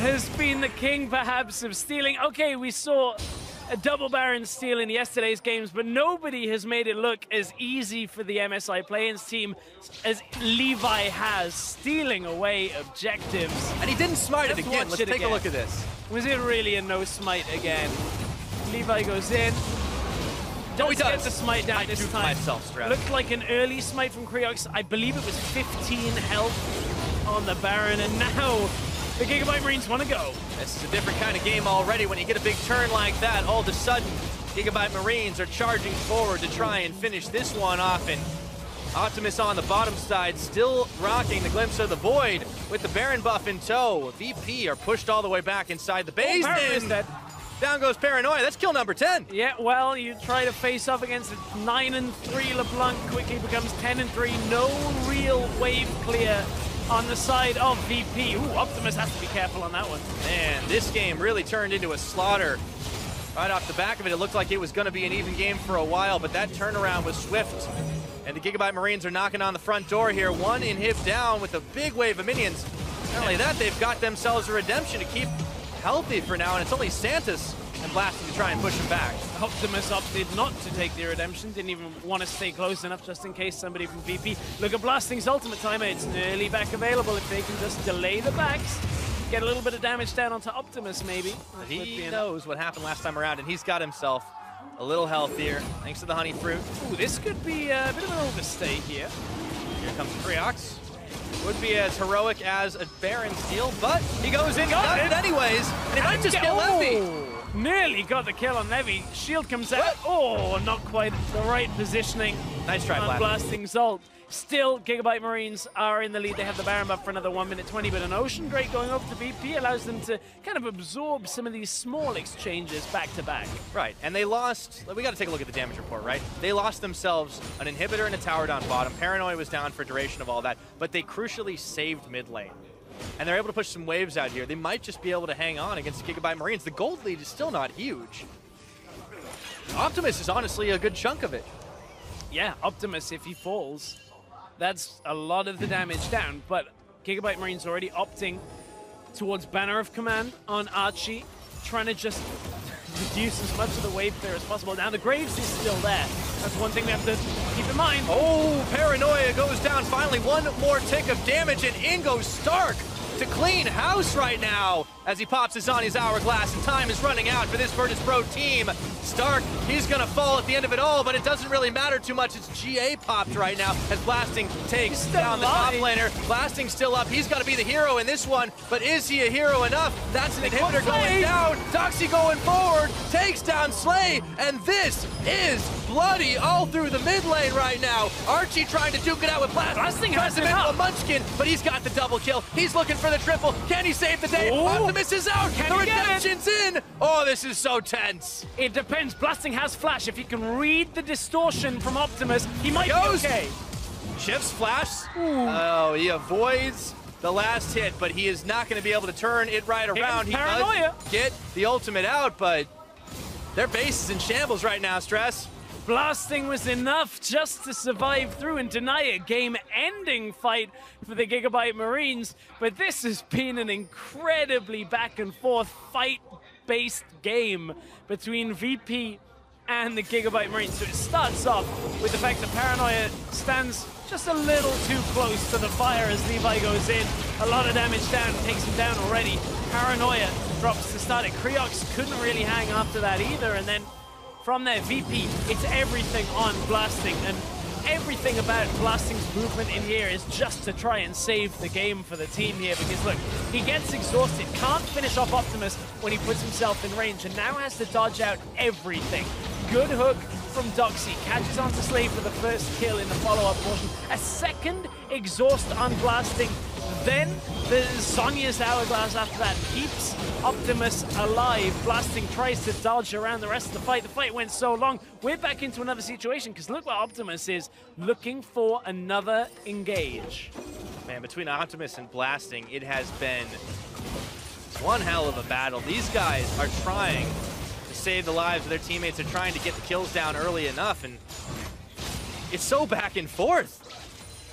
has been the king, perhaps, of stealing. Okay, we saw a double Baron steal in yesterday's games, but nobody has made it look as easy for the MSI play-ins team as Levi has, stealing away objectives. And he didn't smite it again. Let's take a look at this. Was it really a no smite again? Levi goes in. He does. Get the smite down this time. Looked like an early smite from Creox. I believe it was 15 health on the Baron, and now the GIGABYTE Marines want to go. This is a different kind of game already. When you get a big turn like that, all of a sudden, GIGABYTE Marines are charging forward to try and finish this one off. And Optimus on the bottom side, still rocking the Glimpse of the Void with the Baron buff in tow. VP are pushed all the way back inside the base. Down goes Paranoia. That's kill number 10. Yeah, well, you try to face off against a 9-3 LeBlanc, quickly becomes 10-3. No real wave clear on the side of VP. Ooh, Optimus has to be careful on that one. Man, this game really turned into a slaughter. Right off the back of it, it looked like it was going to be an even game for a while, but that turnaround was swift. And the GIGABYTE Marines are knocking on the front door here. One inhib down with a big wave of minions. Not only that, they've got themselves a redemption to keep healthy for now, and it's only Santos and Blasting to try and push him back. Optimus opted not to take the redemption, didn't even want to stay close enough just in case somebody from VP. Look at Blasting's ultimate timer. It's an early back available if they can just delay the backs. Get a little bit of damage down onto Optimus, maybe. He knows what happened last time around, and he's got himself a little healthier thanks to the honey fruit. Ooh, this could be a bit of an overstay here. Here comes Creox. Would be as heroic as a Baron steal, but he goes in, got it anyways, and he might just get Levy. Nearly got the kill on Levy. Shield comes out. Oh, not quite the right positioning. Nice try, on Blasting's ult. Still, GIGABYTE Marines are in the lead. They have the Baron buff for another 1:20, but an Ocean Drake going over to VP allows them to kind of absorb some of these small exchanges back to back. Right, and they lost, we got to take a look at the damage report, right? They lost themselves an inhibitor and a tower down bottom. Paranoia was down for duration of all that, but they crucially saved mid lane. And they're able to push some waves out here. They might just be able to hang on against the GIGABYTE Marines. The gold lead is still not huge. Optimus is honestly a good chunk of it. Yeah, Optimus, if he falls, that's a lot of the damage down, but GIGABYTE Marines already opting towards Banner of Command on Archie. trying to just reduce as much of the wave clear as possible. Now the Graves is still there. That's one thing we have to keep in mind. Oh, Paranoia goes down finally. One more tick of damage, and in goes Stark to clean house right now as he pops his on his hourglass, and time is running out for this Virtus.pro team. Stark, he's gonna fall at the end of it all, but it doesn't really matter too much. It's GA popped right now as Blasting takes down the top laner. Blasting's still up. He's gotta be the hero in this one, but is he a hero enough? That's an inhibitor going down. Doxy going forward, takes down Slay, and this is bloody all through the mid lane right now. Archie trying to duke it out with Blasting. Has him into a munchkin, but he's got the double kill. He's looking for the triple. Can he save the day? Optimus is out. The redemption's in. Oh, this is so tense. It depends. Blasting has flash. If he can read the distortion from Optimus, he might be okay. Shifts flash. Oh, he avoids the last hit, but he is not going to be able to turn it right around. He does get the ultimate out, but their base is in shambles right now, Stress. Blasting was enough just to survive through and deny a game-ending fight for the GIGABYTE Marines, but this has been an incredibly back-and-forth fight-based game between VP and the GIGABYTE Marines. So it starts off with the fact that Paranoia stands just a little too close to the fire as Levi goes in. A lot of damage down, takes him down already. Paranoia drops to start it. Creox couldn't really hang after that either, and then from there, VP, it's everything on Blasting, and everything about Blasting's movement in here is just to try and save the game for the team here, because look, he gets exhausted, can't finish off Optimus when he puts himself in range, and now has to dodge out everything. Good hook from Doxy, catches onto Slay for the first kill in the follow-up portion. A second exhaust on Blasting, then the Sonya's hourglass after that keeps Optimus alive. Blasting tries to dodge around the rest of the fight. The fight went so long, we're back into another situation, because look what Optimus is looking for, another engage. Man, between Optimus and Blasting, it has been one hell of a battle. These guys are trying to save the lives of their teammates. They're trying to get the kills down early enough, and it's so back and forth.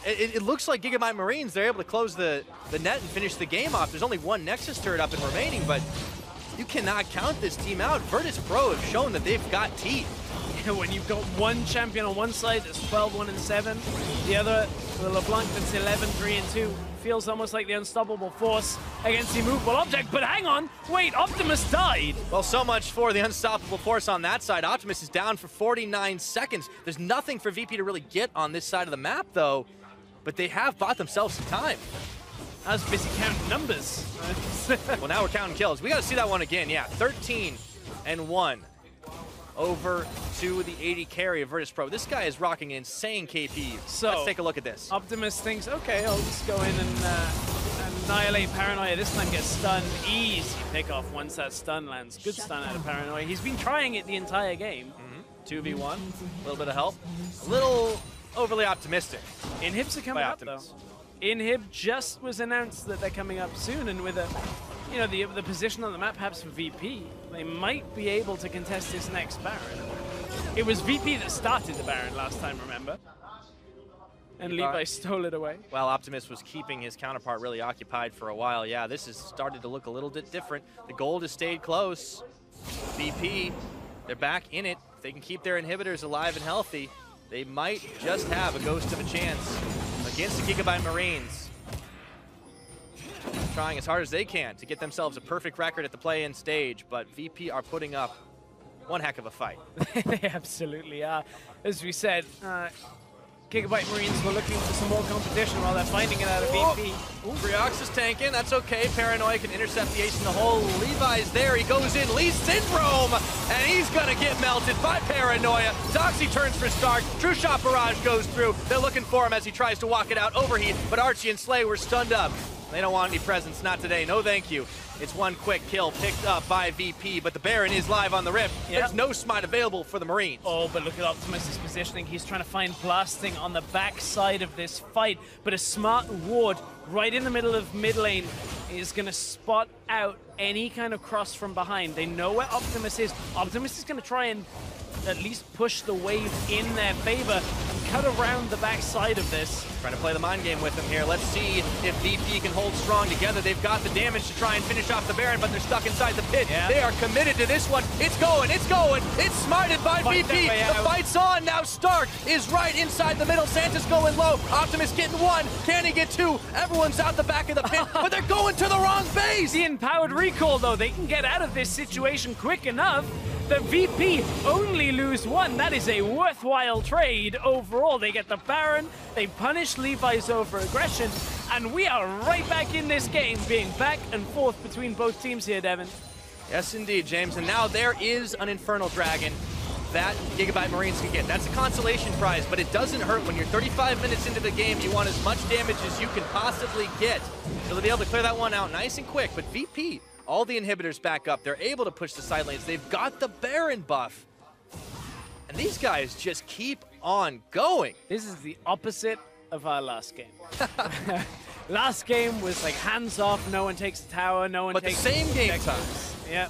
It looks like GIGABYTE Marines, they're able to close the net and finish the game off. There's only one Nexus turret up and remaining, but you cannot count this team out. Virtus.pro have shown that they've got teeth. When you've got one champion on one side that's 12-1-7, the other, the LeBlanc, that's 11-3-2, feels almost like the unstoppable force against the immovable object. But hang on, wait, Optimus died. Well, so much for the unstoppable force on that side. Optimus is down for 49 seconds. There's nothing for VP to really get on this side of the map, though. But they have bought themselves some time. I was busy counting numbers. Well, now we're counting kills. We got to see that one again. Yeah, 13-1 over to the 80 carry of Virtus.pro. This guy is rocking insane KPs. So let's take a look at this. Optimus thinks, okay, I'll just go in and annihilate Paranoia. This time gets stunned. Easy pick off once that stun lands. Good stun out of Paranoia. He's been trying it the entire game. 2v1, a little bit of help. A little overly optimistic. Inhibs are coming up, though. Inhib just was announced that they're coming up soon, and with a, you know, the position on the map, perhaps for VP, they might be able to contest this next Baron. It was VP that started the Baron last time, remember? And Levi stole it away. Well, Optimus was keeping his counterpart really occupied for a while. Yeah, this has started to look a little bit different. The gold has stayed close. VP, they're back in it. If they can keep their inhibitors alive and healthy, they might just have a ghost of a chance against the GIGABYTE Marines. Trying as hard as they can to get themselves a perfect record at the play-in stage, but VP are putting up one heck of a fight. They absolutely are. As we said, GIGABYTE Marines were looking for some more competition while they're finding it out of VP. Creox is tanking, that's okay. Paranoia can intercept the ace in the hole. Levi's there, he goes in, Lee Syndrome, and he's gonna get melted by Paranoia. Doxy turns for Stark, True Shot Barrage goes through. They're looking for him as he tries to walk it out, overheat, but Archie and Slay were stunned up. They don't want any presents, not today, no thank you. It's one quick kill picked up by VP, but the Baron is live on the Rift. Yep. There's no smite available for the Marines. Oh, but look at Optimus's positioning. He's trying to find Blasting on the backside of this fight, but a smart ward right in the middle of mid lane is going to spot out any kind of cross from behind. They know where Optimus is. Optimus is going to try and at least push the wave in their favor. cut around the backside of this. Trying to play the mind game with them here. Let's see if VP can hold strong together. They've got the damage to try and finish off the Baron, but they're stuck inside the pit. Yeah. They are committed to this one. It's going, it's going. It's smarted by VP. The fight's on. Now Stark is right inside the middle. Santa's going low. Optimus getting one. Can he get two? Everyone's out the back of the pit, but they're going to the wrong base. The empowered recall, though, they can get out of this situation quick enough. The VP only lose one. That is a worthwhile trade overall. They get the Baron, they punish Levi's over-aggression, and we are right back in this game, being back and forth between both teams here, Devin. Yes, indeed, James. And now there is an Infernal Dragon that GIGABYTE Marines can get. That's a consolation prize, but it doesn't hurt when you're 35 minutes into the game. You want as much damage as you can possibly get. So they'll be able to clear that one out nice and quick, but VP, all the inhibitors back up. They're able to push the side lanes. They've got the Baron buff. And these guys just keep on going. This is the opposite of our last game. Last game was like hands off, no one takes the tower, no one takes the same game objectives. times. Yeah.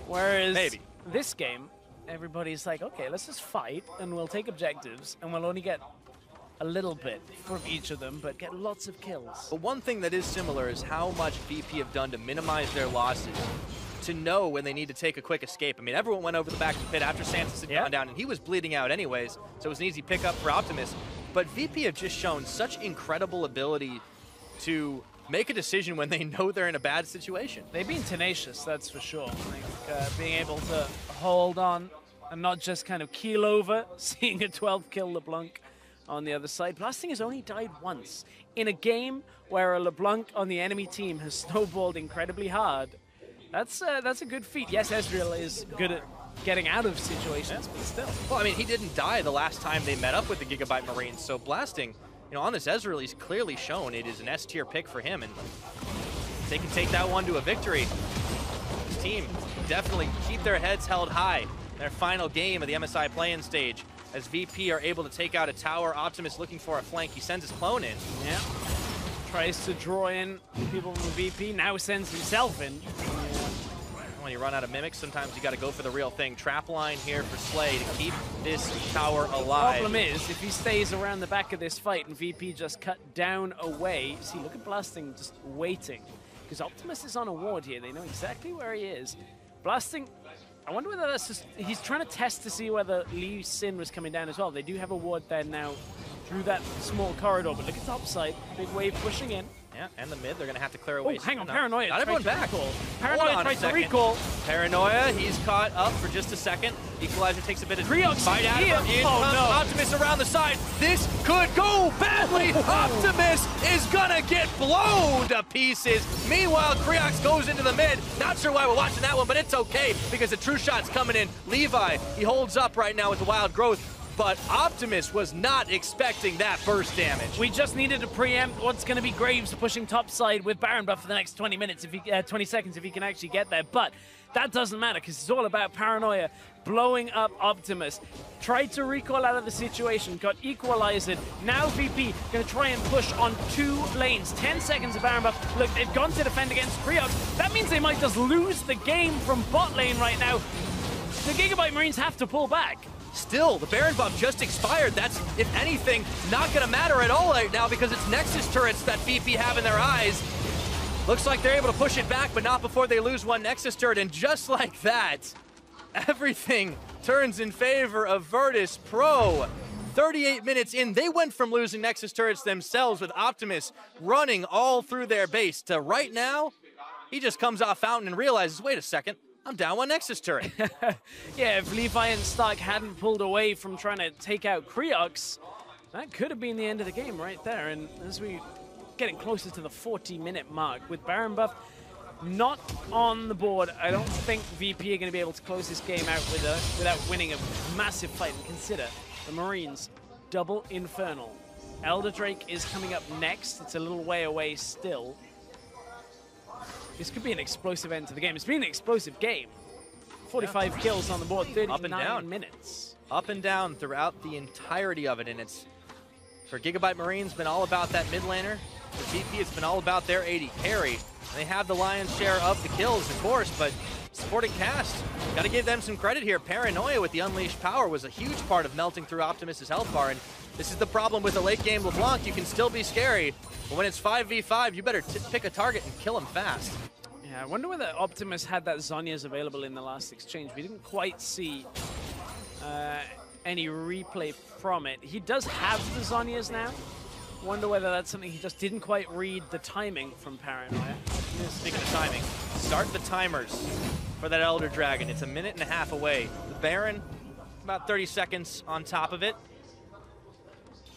Whereas Maybe. this game, everybody's like, okay, let's just fight and we'll take objectives and we'll only get a little bit from each of them, but get lots of kills. But one thing that is similar is how much VP have done to minimize their losses, to know when they need to take a quick escape. I mean, everyone went over the back of the pit after Santos had gone down, and he was bleeding out anyways, so it was an easy pickup for Optimus. But VP have just shown such incredible ability to make a decision when they know they're in a bad situation. They've been tenacious, that's for sure. Like, being able to hold on and not just kind of keel over, seeing a 12 kill LeBlanc on the other side. Blasting has only died once in a game where a LeBlanc on the enemy team has snowballed incredibly hard. That's a good feat. Yes, Ezreal is good at getting out of situations, but still. Well, I mean, he didn't die the last time they met up with the GIGABYTE Marines, so Blasting, you know, on this Ezreal, he's clearly shown it is an S-tier pick for him, and if they can take that one to a victory, this team definitely keep their heads held high in their final game of the MSI play-in stage. As VP are able to take out a tower, Optimus looking for a flank. He sends his clone in. Yeah. Tries to draw in people from VP, now sends himself in. When you run out of mimics, sometimes you got to go for the real thing. Trap line here for Slay to keep this tower alive. The problem is, if he stays around the back of this fight and VP just cut down away, see, look at Blasting just waiting. Because Optimus is on a ward here. They know exactly where he is. Blasting, I wonder whether that's just, he's trying to test to see whether LIİN was coming down as well. They do have a ward there now through that small corridor, but look at top side. Big wave pushing in. Yeah, and the mid, they're going to have to clear away. Oh, hang on, Paranoia. Got everyone back. Paranoia tried to recall. Paranoia, he's caught up for just a second. Equalizer takes a bit of fight out of him. In comes Optimus around the side. This could go badly. Optimus is going to get blown to pieces. Meanwhile, Creox goes into the mid. Not sure why we're watching that one, but it's okay because the true shot's coming in. Levi, he holds up right now with the wild growth. But Optimus was not expecting that burst damage. We just needed to preempt what's going to be Graves pushing topside with Baron buff for the next 20 minutes, if he, 20 seconds if he can actually get there. But that doesn't matter because it's all about Paranoia blowing up Optimus. Tried to recall out of the situation, got equalized. Now VP going to try and push on 2 lanes. 10 seconds of Baron buff. Look, they've gone to defend against Creox. That means they might just lose the game from bot lane right now. The GIGABYTE Marines have to pull back. Still, the Baron buff just expired. That's, if anything, not going to matter at all right now because it's Nexus turrets that VP have in their eyes. Looks like they're able to push it back, but not before they lose one Nexus turret. And just like that, everything turns in favor of Virtus Pro. 38 minutes in, they went from losing Nexus turrets themselves with Optimus running all through their base to right now, he just comes off Fountain and realizes, wait a second, I'm down one Nexus turret. Yeah, if Levi and Stark hadn't pulled away from trying to take out Creox, that could have been the end of the game right there. And as we getting closer to the 40-minute mark with Baron buff not on the board, I don't think VP are going to be able to close this game out without winning a massive fight. And consider the Marines double Infernal. Elder Drake is coming up next. It's a little way away still. This could be an explosive end to the game. It's been an explosive game. 45 kills on the board, 39 minutes. Up and down throughout the entirety of it, and it's, for GIGABYTE Marines, been all about that mid laner. For VP, it's been all about their AD carry. And they have the lion's share of the kills, of course, but important cast. Got to give them some credit here. Paranoia with the unleashed power was a huge part of melting through Optimus's health bar, and this is the problem with a late game LeBlanc. You can still be scary, but when it's 5v5, you better pick a target and kill him fast. Yeah, I wonder whether Optimus had that Zhonya's available in the last exchange. We didn't quite see any replay from it. He does have the Zhonya's now. Wonder whether that's something he just didn't quite read the timing from Paranoia. Speaking of timing, start the timers for that Elder Dragon. It's 1.5 minutes away. The Baron, about 30 seconds on top of it.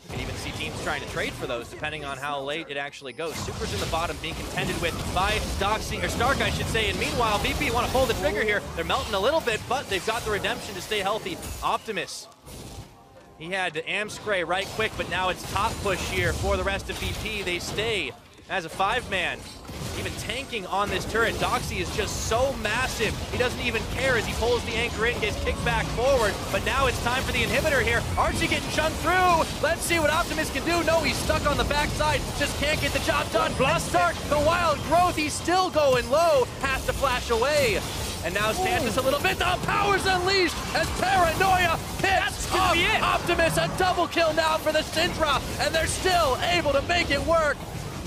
You can even see teams trying to trade for those depending on how late it actually goes. Super's in the bottom being contended with by Doxy, or Stark I should say, and meanwhile VP want to pull the trigger here. They're melting a little bit, but they've got the redemption to stay healthy. Optimus, he had to Amscray right quick, but now it's top push here for the rest of VP. They stay as a 5-man. Even tanking on this turret. Doxy is just so massive. He doesn't even care as he pulls the anchor in, gets kicked back forward. But now it's time for the inhibitor here. Archie getting chunked through. Let's see what Optimus can do. No, he's stuck on the backside. Just can't get the job done. Blast Stark, the wild growth. He's still going low. Has to flash away. And now Stantis a little bit. The power's unleashed as Paranoia picks up Optimus. A double kill now for the Syndra. And they're still able to make it work.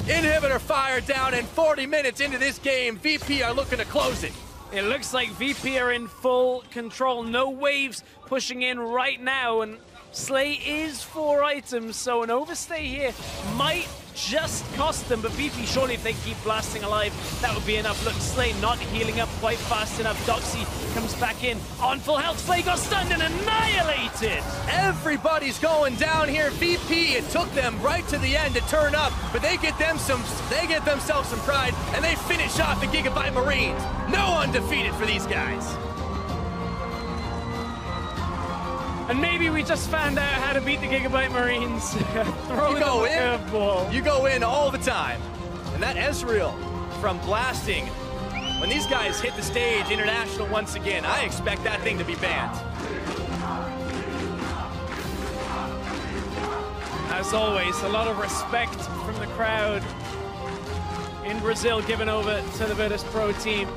Inhibitor fire down, and 40 minutes into this game, VP are looking to close it. It looks like VP are in full control. No waves pushing in right now, and Slay is 4 items, so an overstay here might just cost them, but VP surely if they keep blasting alive, that would be enough. Look, Slay not healing up quite fast enough. Doxy comes back in on full health. Slay got stunned and annihilated. Everybody's going down here. VP, it took them right to the end to turn up, but they get themselves some pride, and they finish off the GIGABYTE Marines. No undefeated for these guys. And maybe we just found out how to beat the GIGABYTE Marines. You go in. You go in all the time. And that Ezreal from blasting. When these guys hit the stage international once again, I expect that thing to be banned. As always, a lot of respect from the crowd in Brazil given over to the Virtus Pro team.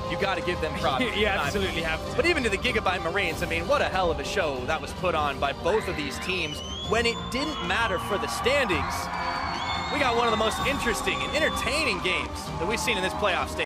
You got to give them props. You absolutely have to. But even to the GIGABYTE Marines, I mean, what a hell of a show that was put on by both of these teams when it didn't matter for the standings. We got one of the most interesting and entertaining games that we've seen in this playoff stage.